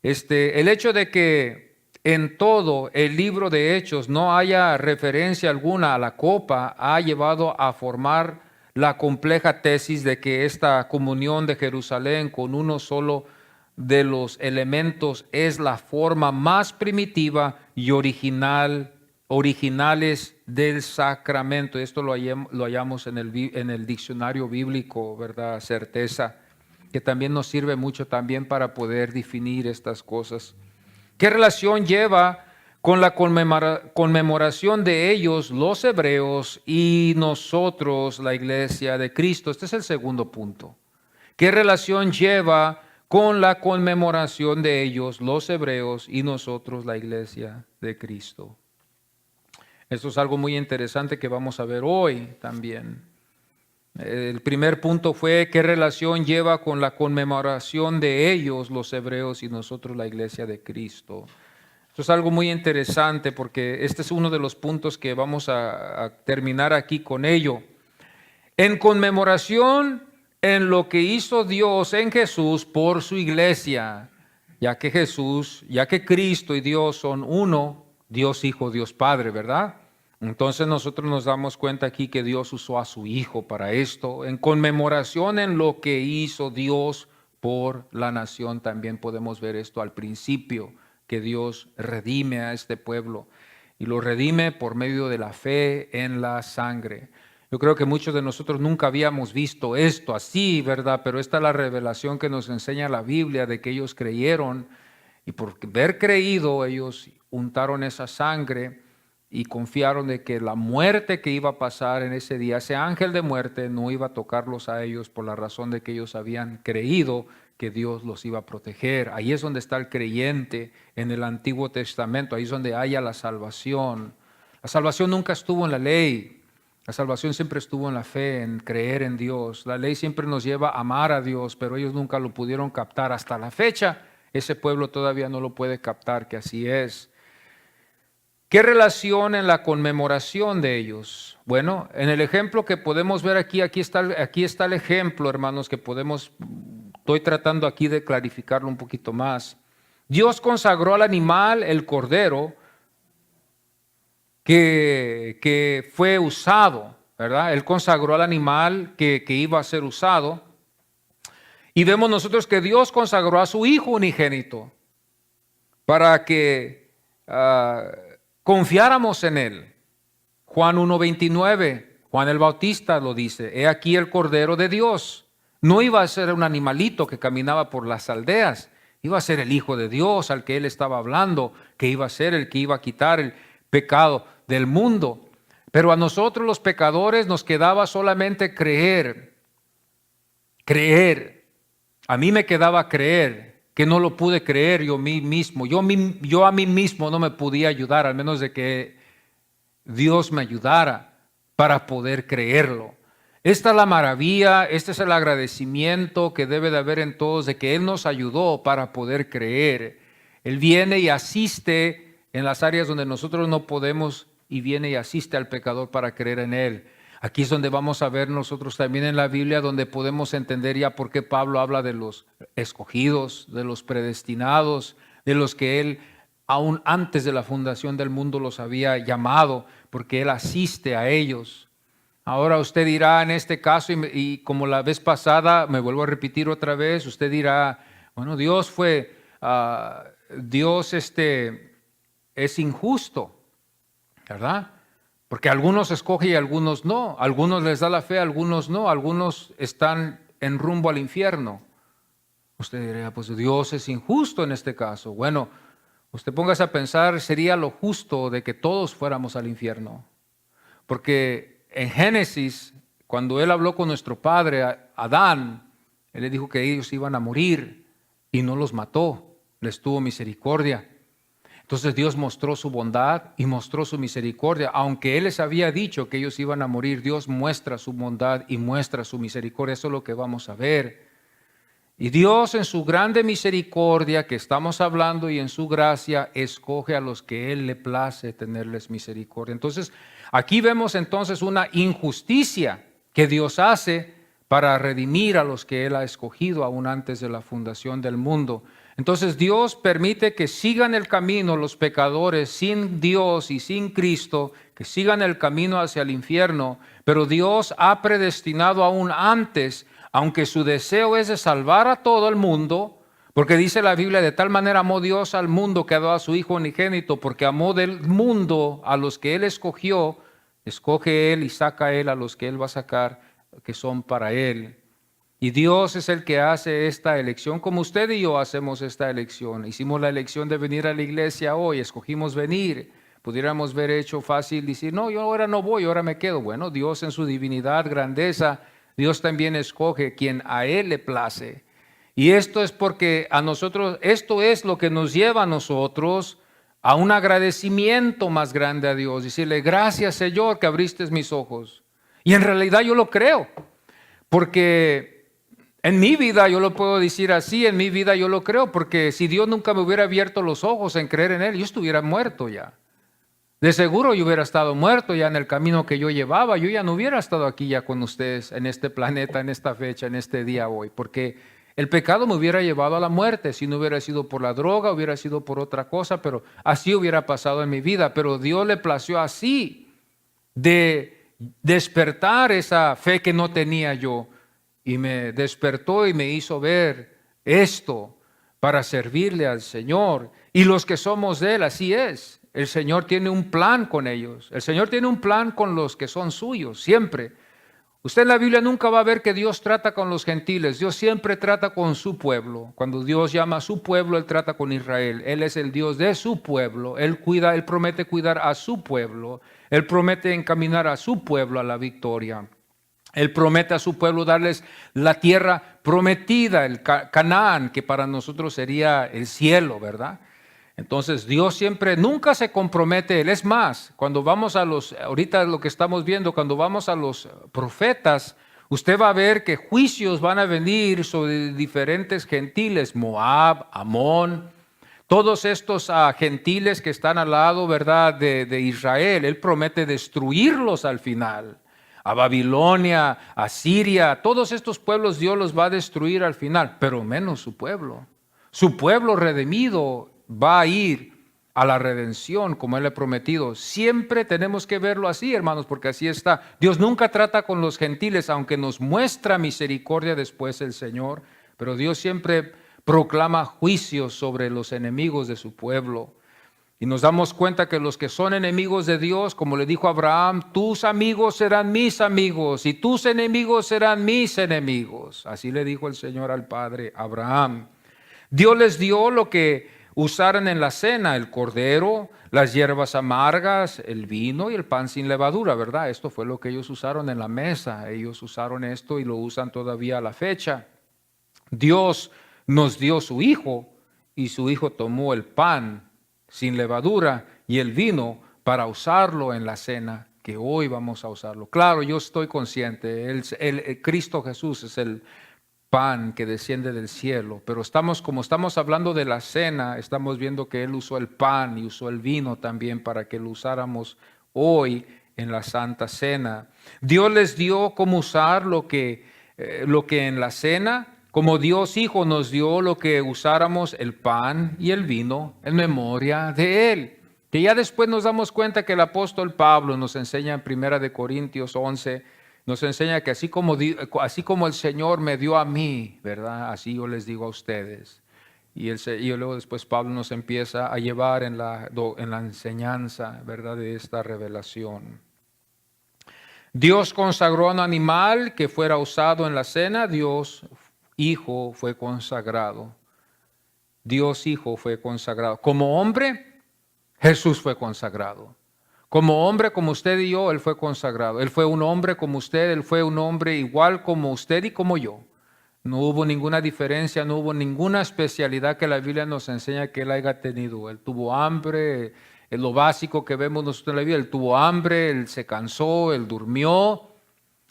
Speaker 1: El hecho de que en todo el libro de Hechos no haya referencia alguna a la copa ha llevado a formar la compleja tesis de que esta comunión de Jerusalén con uno solo de los elementos es la forma más primitiva y originales del sacramento. Esto lo hallamos en el diccionario bíblico, ¿verdad? Certeza, que también nos sirve mucho también para poder definir estas cosas. ¿Qué relación lleva con la conmemoración de ellos, los hebreos, y nosotros, la iglesia de Cristo? Este es el segundo punto. ¿Qué relación lleva con la conmemoración de ellos, los hebreos, y nosotros, la iglesia de Cristo? Esto es algo muy interesante que vamos a ver hoy también. El primer punto fue qué relación lleva con la conmemoración de ellos, los hebreos, y nosotros, la iglesia de Cristo. Esto es algo muy interesante porque este es uno de los puntos que vamos a terminar aquí con ello. En conmemoración en lo que hizo Dios en Jesús por su iglesia, ya que Cristo y Dios son uno, Dios Hijo, Dios Padre, ¿verdad? Entonces nosotros nos damos cuenta aquí que Dios usó a su Hijo para esto. En conmemoración en lo que hizo Dios por la nación, también podemos ver esto al principio, que Dios redime a este pueblo y lo redime por medio de la fe en la sangre. Yo creo que muchos de nosotros nunca habíamos visto esto así, ¿verdad? Pero esta es la revelación que nos enseña la Biblia de que ellos creyeron y por haber creído ellos untaron esa sangre y confiaron de que la muerte que iba a pasar en ese día, ese ángel de muerte no iba a tocarlos a ellos por la razón de que ellos habían creído que Dios los iba a proteger. Ahí es donde está el creyente en el Antiguo Testamento, ahí es donde haya la salvación. La salvación nunca estuvo en la ley, la salvación siempre estuvo en la fe, en creer en Dios. La ley siempre nos lleva a amar a Dios, pero ellos nunca lo pudieron captar. Hasta la fecha, ese pueblo todavía no lo puede captar, que así es. ¿Qué relación en la conmemoración de ellos? Bueno, en el ejemplo que podemos ver aquí está el ejemplo, hermanos, que estoy tratando aquí de clarificarlo un poquito más. Dios consagró al animal, el cordero, que fue usado, ¿verdad? Él consagró al animal que iba a ser usado. Y vemos nosotros que Dios consagró a su Hijo unigénito para que confiáramos en Él. Juan 1:29, Juan el Bautista lo dice, he aquí el Cordero de Dios. No iba a ser un animalito que caminaba por las aldeas, iba a ser el Hijo de Dios al que Él estaba hablando, que iba a ser el que iba a quitar el pecado del mundo. Pero a nosotros los pecadores nos quedaba solamente creer. A mí me quedaba creer, que no lo pude creer yo a mí mismo. Yo a mí mismo no me podía ayudar, al menos de que Dios me ayudara para poder creerlo. Esta es la maravilla, este es el agradecimiento que debe de haber en todos de que Él nos ayudó para poder creer. Él viene y asiste en las áreas donde nosotros no podemos y viene y asiste al pecador para creer en Él. Aquí es donde vamos a ver nosotros también en la Biblia, donde podemos entender ya por qué Pablo habla de los escogidos, de los predestinados, de los que Él aún antes de la fundación del mundo los había llamado, porque Él asiste a ellos. Ahora usted dirá en este caso, y como la vez pasada, me vuelvo a repetir otra vez, usted dirá, bueno, Dios es injusto, ¿verdad? Porque algunos escoge y algunos no, algunos les da la fe, algunos no, algunos están en rumbo al infierno. Usted dirá, pues Dios es injusto en este caso. Bueno, usted póngase a pensar, sería lo justo de que todos fuéramos al infierno. Porque en Génesis, cuando Él habló con nuestro padre Adán, Él le dijo que ellos iban a morir y no los mató, les tuvo misericordia. Entonces Dios mostró su bondad y mostró su misericordia. Aunque Él les había dicho que ellos iban a morir, Dios muestra su bondad y muestra su misericordia. Eso es lo que vamos a ver. Y Dios en su grande misericordia que estamos hablando y en su gracia escoge a los que Él le place tenerles misericordia. Entonces aquí vemos entonces una injusticia que Dios hace para redimir a los que Él ha escogido aún antes de la fundación del mundo. Entonces Dios permite que sigan el camino los pecadores sin Dios y sin Cristo, que sigan el camino hacia el infierno, pero Dios ha predestinado aún antes, aunque su deseo es de salvar a todo el mundo, Porque dice la Biblia, de tal manera amó Dios al mundo que ha dado a su Hijo unigénito, porque amó del mundo a los que Él escogió, escoge Él y saca Él a los que Él va a sacar, que son para Él. Y Dios es el que hace esta elección, como usted y yo hacemos esta elección. Hicimos la elección de venir a la iglesia hoy, escogimos venir. Pudiéramos haber hecho fácil decir, no, yo ahora no voy, ahora me quedo. Bueno, Dios en su divinidad, grandeza, Dios también escoge quien a Él le place. Y esto es porque a nosotros, esto es lo que nos lleva a nosotros a un agradecimiento más grande a Dios. Decirle, gracias Señor que abriste mis ojos. Y en realidad yo lo creo, porque en mi vida yo lo puedo decir así, en mi vida yo lo creo, porque si Dios nunca me hubiera abierto los ojos en creer en Él, yo estuviera muerto ya. De seguro yo hubiera estado muerto ya en el camino que yo llevaba, yo ya no hubiera estado aquí ya con ustedes en este planeta, en esta fecha, en este día hoy, porque el pecado me hubiera llevado a la muerte, si no hubiera sido por la droga, hubiera sido por otra cosa, pero así hubiera pasado en mi vida, pero Dios le plació así de despertar esa fe que no tenía yo y me despertó y me hizo ver esto para servirle al Señor. Y los que somos de Él, así es. El Señor tiene un plan con ellos. El Señor tiene un plan con los que son suyos, siempre. Usted en la Biblia nunca va a ver que Dios trata con los gentiles. Dios siempre trata con su pueblo. Cuando Dios llama a su pueblo, Él trata con Israel. Él es el Dios de su pueblo. Él cuida, Él promete cuidar a su pueblo. Él promete encaminar a su pueblo a la victoria. Él promete a su pueblo darles la tierra prometida, el Canaán, que para nosotros sería el cielo, ¿verdad? Entonces Dios siempre, nunca se compromete. Él es más, cuando vamos a ahorita lo que estamos viendo, cuando vamos a los profetas, usted va a ver que juicios van a venir sobre diferentes gentiles, Moab, Amón, todos estos gentiles que están al lado, ¿verdad?, de Israel. Él promete destruirlos al final. A Babilonia, a Siria, todos estos pueblos Dios los va a destruir al final, pero menos su pueblo. Su pueblo redimido va a ir a la redención como Él ha prometido. Siempre tenemos que verlo así, hermanos, porque así está. Dios nunca trata con los gentiles, aunque nos muestra misericordia después el Señor, pero Dios siempre proclama juicios sobre los enemigos de su pueblo. Y nos damos cuenta que los que son enemigos de Dios, como le dijo a Abraham, tus amigos serán mis amigos y tus enemigos serán mis enemigos. Así le dijo el Señor al padre Abraham. Dios les dio lo que usaran en la cena, el cordero, las hierbas amargas, el vino y el pan sin levadura, ¿verdad? Esto fue lo que ellos usaron en la mesa. Ellos usaron esto y lo usan todavía a la fecha. Dios nos dio su Hijo y su Hijo tomó el pan sin levadura y el vino para usarlo en la cena que hoy vamos a usarlo. Claro, yo estoy consciente, el Cristo Jesús es el pan que desciende del cielo, pero como estamos hablando de la cena, estamos viendo que Él usó el pan y usó el vino también para que lo usáramos hoy en la Santa Cena. Dios les dio cómo usar lo que en la cena, como Dios Hijo nos dio lo que usáramos el pan y el vino en memoria de Él. Que ya después nos damos cuenta que el apóstol Pablo nos enseña en 1 Corintios 11, nos enseña que así como el Señor me dio a mí, ¿verdad? Así yo les digo a ustedes. Y luego después Pablo nos empieza a llevar en la enseñanza, ¿verdad?, de esta revelación. Dios consagró a un animal que fuera usado en la cena. Dios Hijo fue consagrado. Dios Hijo fue consagrado. Como hombre, Jesús fue consagrado. Como hombre, como usted y yo, Él fue consagrado. Él fue un hombre como usted, Él fue un hombre igual como usted y como yo. No hubo ninguna diferencia, no hubo ninguna especialidad que la Biblia nos enseña que Él haya tenido. Él tuvo hambre, es lo básico que vemos nosotros en la Biblia. Él tuvo hambre, Él se cansó, Él durmió,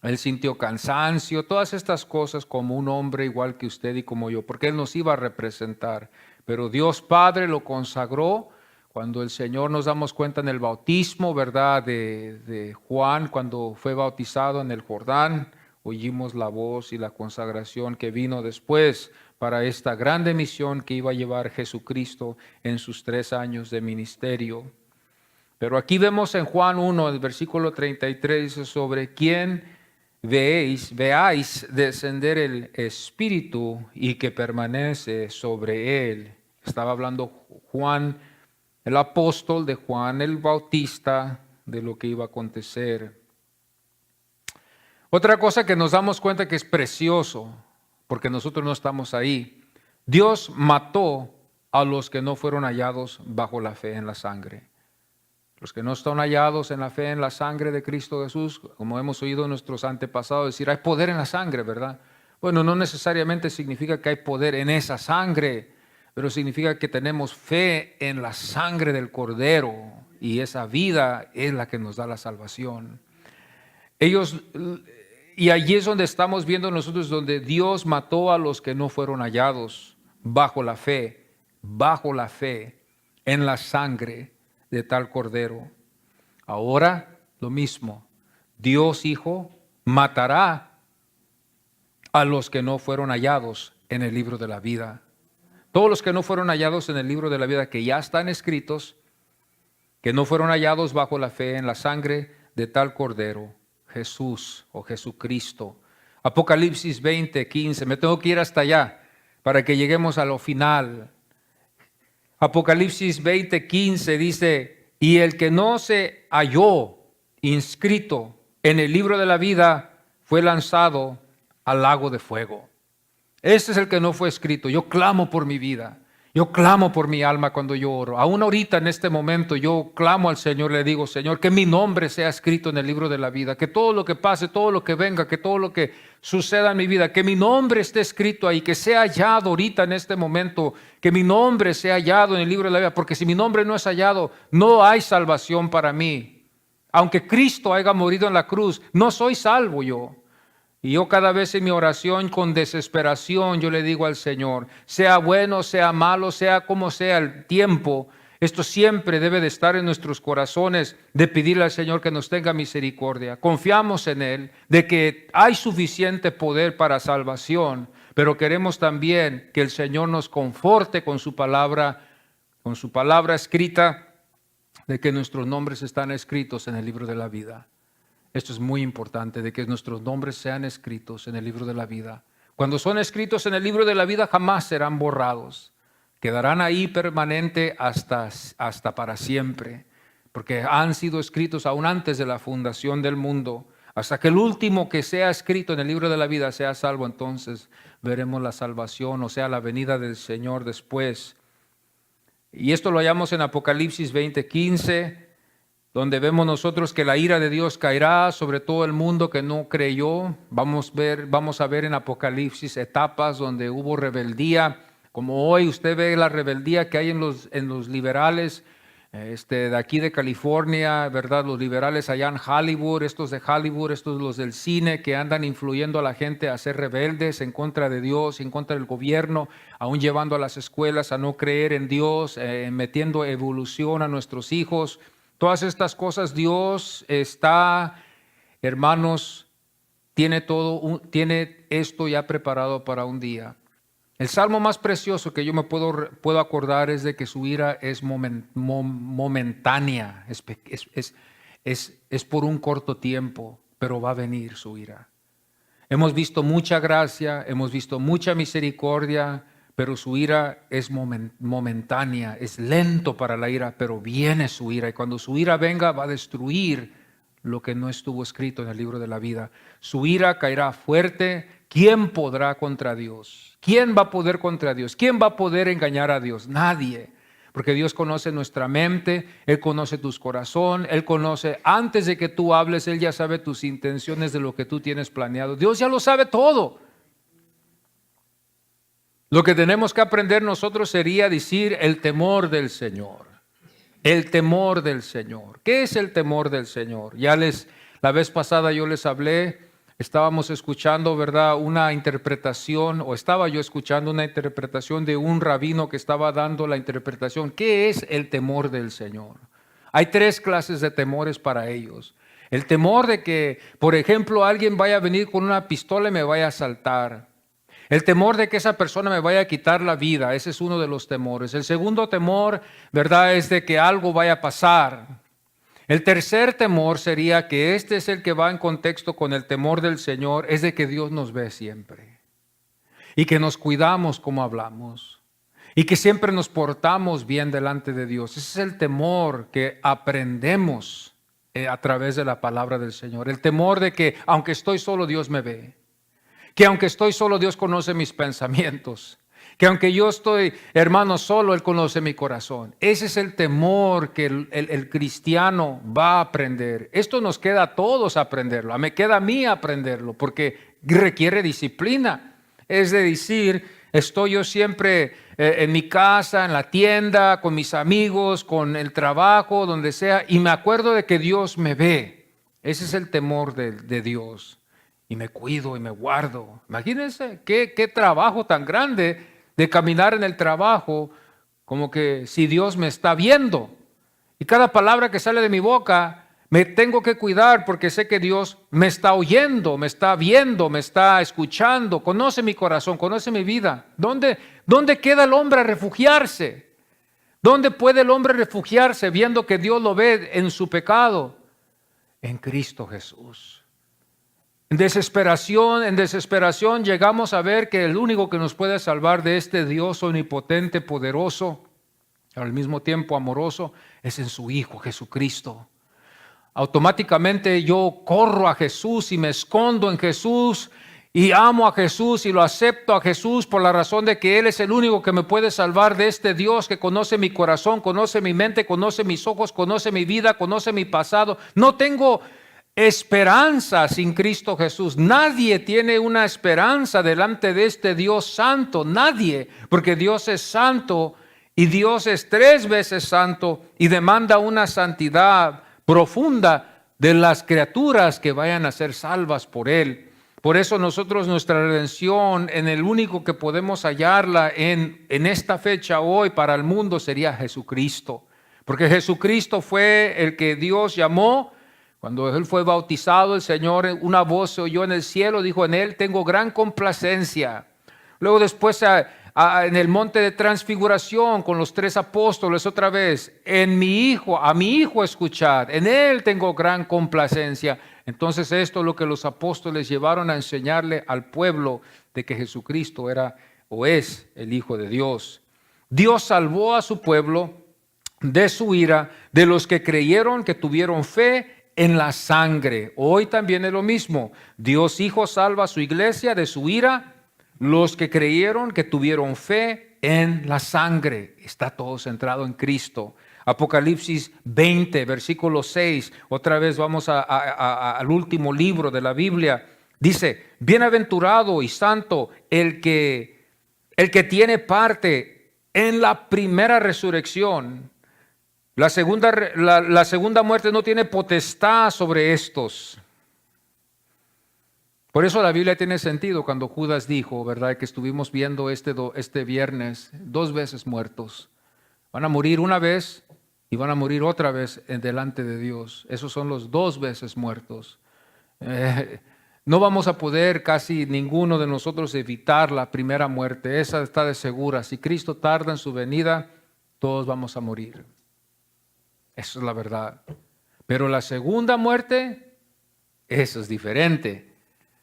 Speaker 1: Él sintió cansancio, todas estas cosas como un hombre igual que usted y como yo, porque Él nos iba a representar. Pero Dios Padre lo consagró. Cuando el Señor nos damos cuenta en el bautismo, ¿verdad?, de Juan, cuando fue bautizado en el Jordán, oímos la voz y la consagración que vino después para esta grande misión que iba a llevar Jesucristo en sus 3 años de ministerio. Pero aquí vemos en Juan 1, el versículo 33, dice sobre quién veáis descender el Espíritu y que permanece sobre él. Estaba hablando Juan, el apóstol de Juan el Bautista, de lo que iba a acontecer. Otra cosa que nos damos cuenta que es precioso, porque nosotros no estamos ahí. Dios mató a los que no fueron hallados bajo la fe en la sangre. Los que no están hallados en la fe en la sangre de Cristo Jesús, como hemos oído nuestros antepasados decir, hay poder en la sangre, ¿verdad? Bueno, no necesariamente significa que hay poder en esa sangre, pero significa que tenemos fe en la sangre del Cordero y esa vida es la que nos da la salvación. Y allí es donde estamos viendo nosotros, donde Dios mató a los que no fueron hallados bajo la fe en la sangre de tal Cordero. Ahora lo mismo, Dios Hijo matará a los que no fueron hallados en el libro de la vida. Todos los que no fueron hallados en el libro de la vida, que ya están escritos, que no fueron hallados bajo la fe en la sangre de tal Cordero, Jesús o Jesucristo. Apocalipsis 20:15, me tengo que ir hasta allá para que lleguemos a lo final. Apocalipsis 20:15 dice, y el que no se halló inscrito en el libro de la vida fue lanzado al lago de fuego. Este es el que no fue escrito. Yo clamo por mi vida. Yo clamo por mi alma cuando yo oro. Aún ahorita en este momento yo clamo al Señor, le digo, Señor, que mi nombre sea escrito en el libro de la vida, que todo lo que pase, todo lo que venga, que todo lo que suceda en mi vida, que mi nombre esté escrito ahí, que sea hallado ahorita en este momento, que mi nombre sea hallado en el libro de la vida, porque si mi nombre no es hallado, no hay salvación para mí. Aunque Cristo haya morido en la cruz, no soy salvo yo. Y yo cada vez en mi oración con desesperación yo le digo al Señor, sea bueno, sea malo, sea como sea el tiempo, esto siempre debe de estar en nuestros corazones, de pedirle al Señor que nos tenga misericordia. Confiamos en Él, de que hay suficiente poder para salvación, pero queremos también que el Señor nos conforte con su palabra escrita, de que nuestros nombres están escritos en el libro de la vida. Esto es muy importante, de que nuestros nombres sean escritos en el libro de la vida. Cuando son escritos en el libro de la vida, jamás serán borrados. Quedarán ahí permanente hasta para siempre, porque han sido escritos aún antes de la fundación del mundo. Hasta que el último que sea escrito en el libro de la vida sea salvo, entonces veremos la salvación, o sea, la venida del Señor después. Y esto lo hallamos en Apocalipsis 20:15. Donde vemos nosotros que la ira de Dios caerá sobre todo el mundo que no creyó. Vamos a ver en Apocalipsis etapas donde hubo rebeldía, como hoy usted ve la rebeldía que hay en los liberales, de aquí de California, ¿verdad? Los liberales allá en Hollywood, estos los del cine que andan influyendo a la gente a ser rebeldes en contra de Dios, en contra del gobierno, aún llevando a las escuelas a no creer en Dios, metiendo evolución a nuestros hijos. Todas estas cosas Dios está, hermanos, tiene esto ya preparado para un día. El salmo más precioso que yo me puedo acordar es de que su ira es momentánea, es por un corto tiempo, pero va a venir su ira. Hemos visto mucha gracia, hemos visto mucha misericordia, pero su ira es momentánea, es lento para la ira, pero viene su ira. Y cuando su ira venga, va a destruir lo que no estuvo escrito en el libro de la vida. Su ira caerá fuerte. ¿Quién podrá contra Dios? ¿Quién va a poder contra Dios? ¿Quién va a poder engañar a Dios? Nadie. Porque Dios conoce nuestra mente, Él conoce tus corazón, Él conoce, antes de que tú hables, Él ya sabe tus intenciones de lo que tú tienes planeado. Dios ya lo sabe todo. Lo que tenemos que aprender nosotros sería decir el temor del Señor. El temor del Señor. ¿Qué es el temor del Señor? La vez pasada yo les hablé, estábamos escuchando, ¿verdad? Estaba yo escuchando una interpretación de un rabino que estaba dando la interpretación. ¿Qué es el temor del Señor? Hay 3 clases de temores para ellos. El temor de que, por ejemplo, alguien vaya a venir con una pistola y me vaya a asaltar. El temor de que esa persona me vaya a quitar la vida, ese es uno de los temores. El segundo temor, ¿verdad?, es de que algo vaya a pasar. El tercer temor sería que este es el que va en contexto con el temor del Señor, es de que Dios nos ve siempre y que nos cuidamos como hablamos y que siempre nos portamos bien delante de Dios. Ese es el temor que aprendemos a través de la palabra del Señor. El temor de que aunque estoy solo, Dios me ve. Que aunque estoy solo, Dios conoce mis pensamientos. Que aunque yo estoy, hermano, solo, Él conoce mi corazón. Ese es el temor que el cristiano va a aprender. Esto nos queda a todos aprenderlo. Me queda a mí aprenderlo porque requiere disciplina. Es decir, estoy yo siempre en mi casa, en la tienda, con mis amigos, con el trabajo, donde sea, y me acuerdo de que Dios me ve. Ese es el temor de Dios. Y me cuido y me guardo. Imagínense qué trabajo tan grande de caminar en el trabajo como que si Dios me está viendo. Y cada palabra que sale de mi boca me tengo que cuidar porque sé que Dios me está oyendo, me está viendo, me está escuchando, conoce mi corazón, conoce mi vida. ¿Dónde queda el hombre a refugiarse? ¿Dónde puede el hombre refugiarse viendo que Dios lo ve en su pecado? En Cristo Jesús. En desesperación llegamos a ver que el único que nos puede salvar de este Dios omnipotente, poderoso, al mismo tiempo amoroso, es en su Hijo Jesucristo. Automáticamente yo corro a Jesús y me escondo en Jesús y amo a Jesús y lo acepto a Jesús por la razón de que Él es el único que me puede salvar de este Dios que conoce mi corazón, conoce mi mente, conoce mis ojos, conoce mi vida, conoce mi pasado. No tengo esperanza sin Cristo Jesús. Nadie tiene una esperanza delante de este Dios santo, nadie, porque Dios es santo y Dios es 3 veces santo y demanda una santidad profunda de las criaturas que vayan a ser salvas por Él. Por eso nosotros nuestra redención en el único que podemos hallarla en esta fecha hoy para el mundo sería Jesucristo, porque Jesucristo fue el que Dios llamó. Cuando Él fue bautizado, el Señor, una voz se oyó en el cielo, dijo: en Él tengo gran complacencia. Luego después en el monte de transfiguración con los 3 apóstoles otra vez: a mi Hijo escuchad, en Él tengo gran complacencia. Entonces esto es lo que los apóstoles llevaron a enseñarle al pueblo, de que Jesucristo era o es el Hijo de Dios. Dios salvó a su pueblo de su ira, de los que creyeron, que tuvieron fe en la sangre. Hoy también es lo mismo. Dios Hijo salva a su iglesia de su ira, los que creyeron, que tuvieron fe en la sangre. Está todo centrado en Cristo. Apocalipsis 20, versículo 6. Otra vez vamos al último libro de la Biblia. Dice: bienaventurado y santo el que tiene parte en la primera resurrección. La segunda muerte no tiene potestad sobre estos. Por eso la Biblia tiene sentido cuando Judas dijo, ¿verdad?, que estuvimos viendo este viernes, 2 veces muertos. Van a morir una vez y van a morir otra vez delante de Dios. Esos son los 2 veces muertos. No vamos a poder casi ninguno de nosotros evitar la primera muerte. Esa está de segura. Si Cristo tarda en su venida, todos vamos a morir. Eso es la verdad. Pero la segunda muerte, eso es diferente.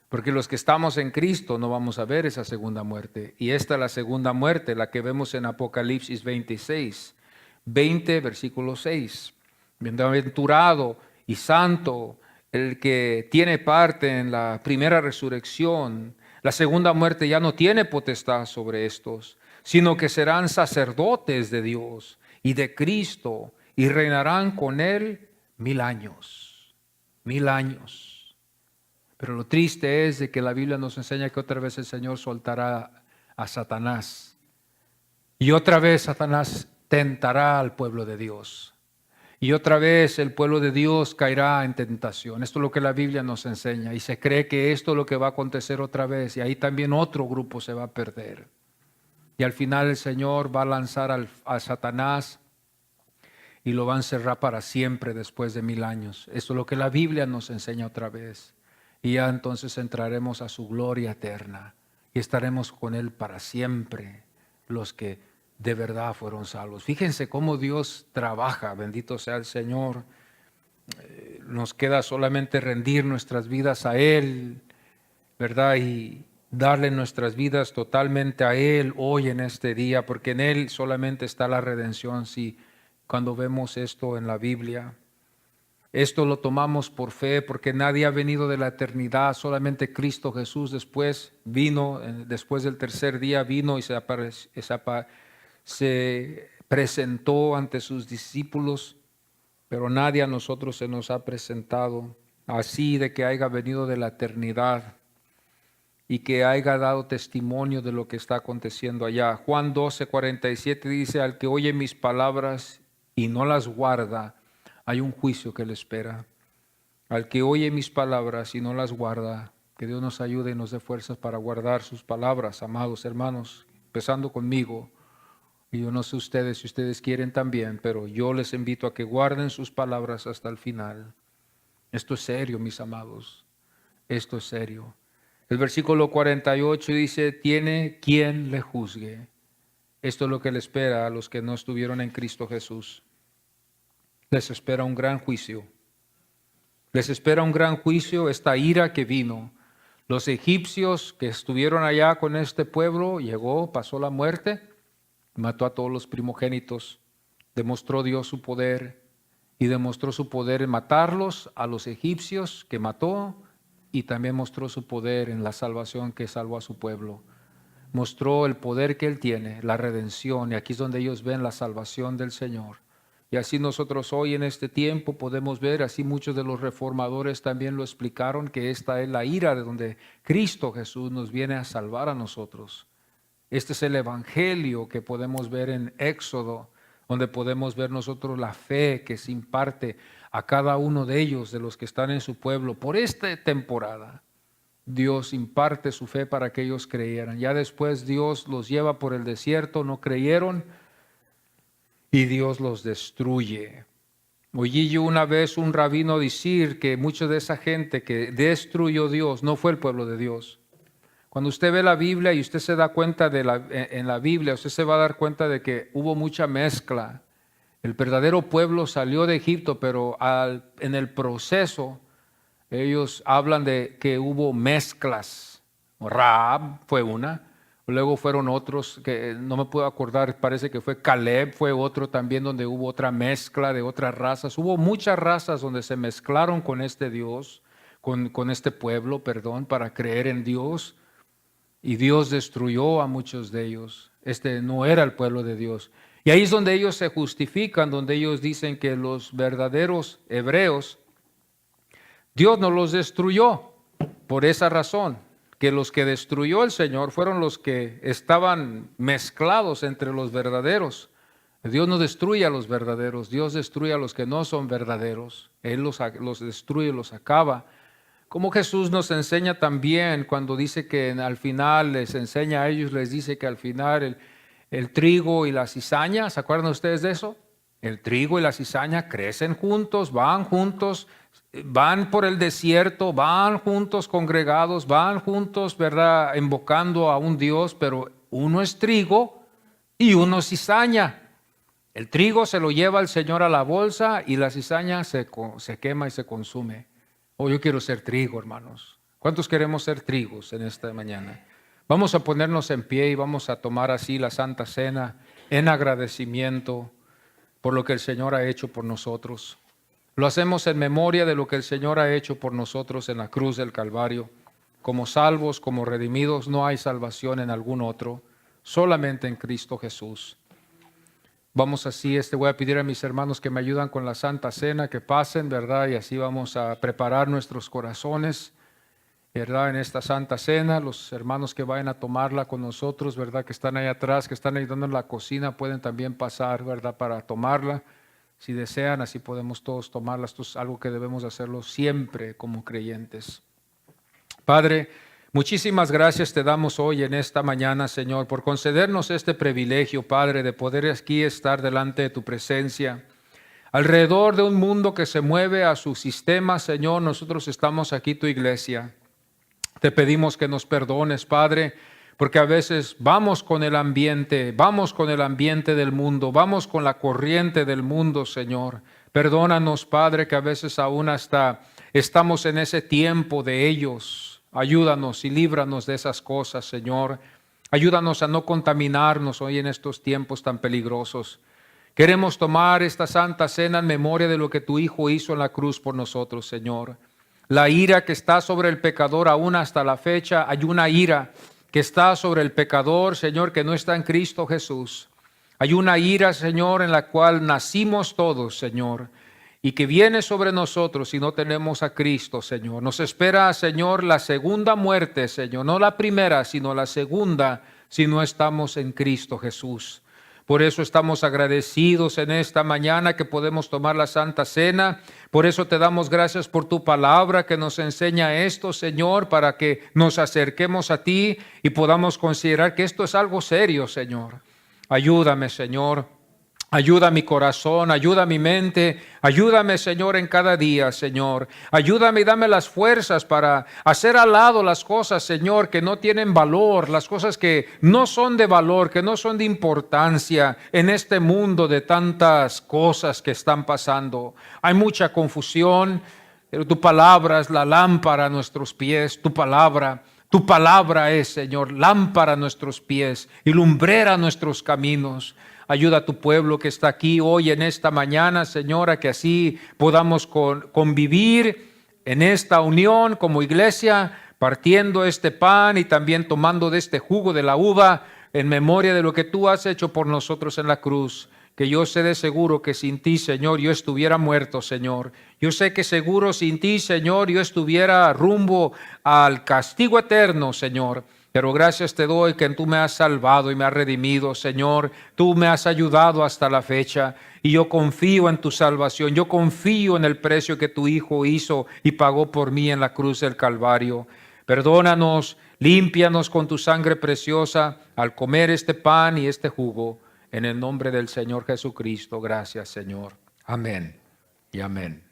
Speaker 1: Porque los que estamos en Cristo no vamos a ver esa segunda muerte. Y esta es la segunda muerte, la que vemos en Apocalipsis 26, 20, versículo 6. Bienaventurado y santo el que tiene parte en la primera resurrección. La segunda muerte ya no tiene potestad sobre estos, sino que serán sacerdotes de Dios y de Cristo, y reinarán con Él 1000 años. 1000 años. Pero lo triste es de que la Biblia nos enseña que otra vez el Señor soltará a Satanás. Y otra vez Satanás tentará al pueblo de Dios. Y otra vez el pueblo de Dios caerá en tentación. Esto es lo que la Biblia nos enseña. Y se cree que esto es lo que va a acontecer otra vez. Y ahí también otro grupo se va a perder. Y al final el Señor va a lanzar a Satanás y lo va a encerrar para siempre después de 1000 años. Esto es lo que la Biblia nos enseña otra vez. Y ya entonces entraremos a su gloria eterna y estaremos con Él para siempre, los que de verdad fueron salvos. Fíjense cómo Dios trabaja, bendito sea el Señor. nos queda solamente rendir nuestras vidas a Él, ¿verdad? Y darle nuestras vidas totalmente a Él hoy en este día, porque en Él solamente está la redención. Si cuando vemos esto en la Biblia, esto lo tomamos por fe, porque nadie ha venido de la eternidad, solamente Cristo Jesús después vino, después del tercer día vino y se presentó ante sus discípulos, pero nadie a nosotros se nos ha presentado así, de que haya venido de la eternidad y que haya dado testimonio de lo que está aconteciendo allá. Juan 12:47 dice: al que oye mis palabras y no las guarda, hay un juicio que le espera. Al que oye mis palabras y no las guarda, que Dios nos ayude y nos dé fuerzas para guardar sus palabras, amados hermanos, empezando conmigo. Y yo no sé ustedes, si ustedes quieren también, pero yo les invito a que guarden sus palabras hasta el final. Esto es serio, mis amados. Esto es serio. El versículo 48 dice: tiene quien le juzgue. Esto es lo que le espera a los que no estuvieron en Cristo Jesús. Les espera un gran juicio. Les espera un gran juicio, esta ira que vino. Los egipcios que estuvieron allá con este pueblo, llegó, pasó la muerte, mató a todos los primogénitos, demostró Dios su poder y demostró su poder en matarlos a los egipcios que mató, y también mostró su poder en la salvación que salvó a su pueblo. Mostró el poder que Él tiene, la redención, y aquí es donde ellos ven la salvación del Señor. Y así nosotros hoy en este tiempo podemos ver, así muchos de los reformadores también lo explicaron, que esta es la ira de donde Cristo Jesús nos viene a salvar a nosotros. Este es el evangelio que podemos ver en Éxodo, donde podemos ver nosotros la fe que se imparte a cada uno de ellos, de los que están en su pueblo. Por esta temporada, Dios imparte su fe para que ellos creyeran. Ya después Dios los lleva por el desierto, no creyeron, y Dios los destruye. Oí yo una vez un rabino decir que mucha de esa gente que destruyó Dios no fue el pueblo de Dios. Cuando usted ve la Biblia y usted se da cuenta en la Biblia, usted se va a dar cuenta de que hubo mucha mezcla. El verdadero pueblo salió de Egipto, pero en el proceso ellos hablan de que hubo mezclas. Rahab fue una, luego fueron otros que no me puedo acordar, parece que fue Caleb, fue otro también donde hubo otra mezcla de otras razas. Hubo muchas razas donde se mezclaron con este Dios, con este pueblo, para creer en Dios. Y Dios destruyó a muchos de ellos. Este no era el pueblo de Dios. Y ahí es donde ellos se justifican, donde ellos dicen que los verdaderos hebreos, Dios no los destruyó por esa razón, que los que destruyó el Señor fueron los que estaban mezclados entre los verdaderos. Dios no destruye a los verdaderos, Dios destruye a los que no son verdaderos. Él los destruye, los acaba. Como Jesús nos enseña también cuando dice que al final les enseña a ellos, les dice que al final el trigo y la cizaña, ¿se acuerdan ustedes de eso? El trigo y la cizaña crecen juntos, van por el desierto, van juntos congregados, van juntos, ¿verdad? Invocando a un Dios, pero uno es trigo y uno es cizaña. El trigo se lo lleva el Señor a la bolsa y la cizaña se quema y se consume. Oh, yo quiero ser trigo, hermanos. ¿Cuántos queremos ser trigos en esta mañana? Vamos a ponernos en pie y vamos a tomar así la Santa Cena en agradecimiento por lo que el Señor ha hecho por nosotros. Lo hacemos en memoria de lo que el Señor ha hecho por nosotros en la cruz del Calvario. Como salvos, como redimidos, no hay salvación en algún otro, solamente en Cristo Jesús. Vamos así, voy a pedir a mis hermanos que me ayudan con la Santa Cena, que pasen, ¿verdad? Y así vamos a preparar nuestros corazones, ¿verdad? En esta Santa Cena, los hermanos que vayan a tomarla con nosotros, ¿verdad? Que están ahí atrás, que están ayudando en la cocina, pueden también pasar, ¿verdad? Para tomarla, si desean, así podemos todos tomarla. Esto es algo que debemos hacerlo siempre como creyentes. Padre, muchísimas gracias te damos hoy en esta mañana, Señor, por concedernos este privilegio, Padre, de poder aquí estar delante de tu presencia. Alrededor de un mundo que se mueve a su sistema, Señor, nosotros estamos aquí, tu iglesia. Te pedimos que nos perdones, Padre, porque a veces vamos con el ambiente del mundo, vamos con la corriente del mundo, Señor. Perdónanos, Padre, que a veces aún hasta estamos en ese tiempo de ellos. Ayúdanos y líbranos de esas cosas, Señor. Ayúdanos a no contaminarnos hoy en estos tiempos tan peligrosos. Queremos tomar esta Santa Cena en memoria de lo que tu Hijo hizo en la cruz por nosotros, Señor. La ira que está sobre el pecador aún hasta la fecha, hay una ira que está sobre el pecador, Señor, que no está en Cristo Jesús. Hay una ira, Señor, en la cual nacimos todos, Señor, y que viene sobre nosotros si no tenemos a Cristo, Señor. Nos espera, Señor, la segunda muerte, Señor, no la primera, sino la segunda, si no estamos en Cristo Jesús. Por eso estamos agradecidos en esta mañana que podemos tomar la Santa Cena. Por eso te damos gracias por tu palabra que nos enseña esto, Señor, para que nos acerquemos a ti y podamos considerar que esto es algo serio, Señor. Ayúdame, Señor. Ayuda mi corazón, ayuda mi mente, ayúdame, Señor, en cada día, Señor. Ayúdame y dame las fuerzas para hacer al lado las cosas, Señor, que no tienen valor, las cosas que no son de valor, que no son de importancia en este mundo de tantas cosas que están pasando. Hay mucha confusión, pero tu palabra es la lámpara a nuestros pies, tu palabra es, Señor, lámpara a nuestros pies y lumbrera a nuestros caminos. Ayuda a tu pueblo que está aquí hoy en esta mañana, Señor, a que así podamos convivir en esta unión como iglesia, partiendo este pan y también tomando de este jugo de la uva en memoria de lo que tú has hecho por nosotros en la cruz. Que yo sé de seguro que sin ti, Señor, yo estuviera muerto, Señor. Yo sé que seguro sin ti, Señor, yo estuviera rumbo al castigo eterno, Señor. Pero gracias te doy que tú me has salvado y me has redimido, Señor. Tú me has ayudado hasta la fecha y yo confío en tu salvación. Yo confío en el precio que tu Hijo hizo y pagó por mí en la cruz del Calvario. Perdónanos, límpianos con tu sangre preciosa al comer este pan y este jugo. En el nombre del Señor Jesucristo, gracias, Señor. Amén y amén.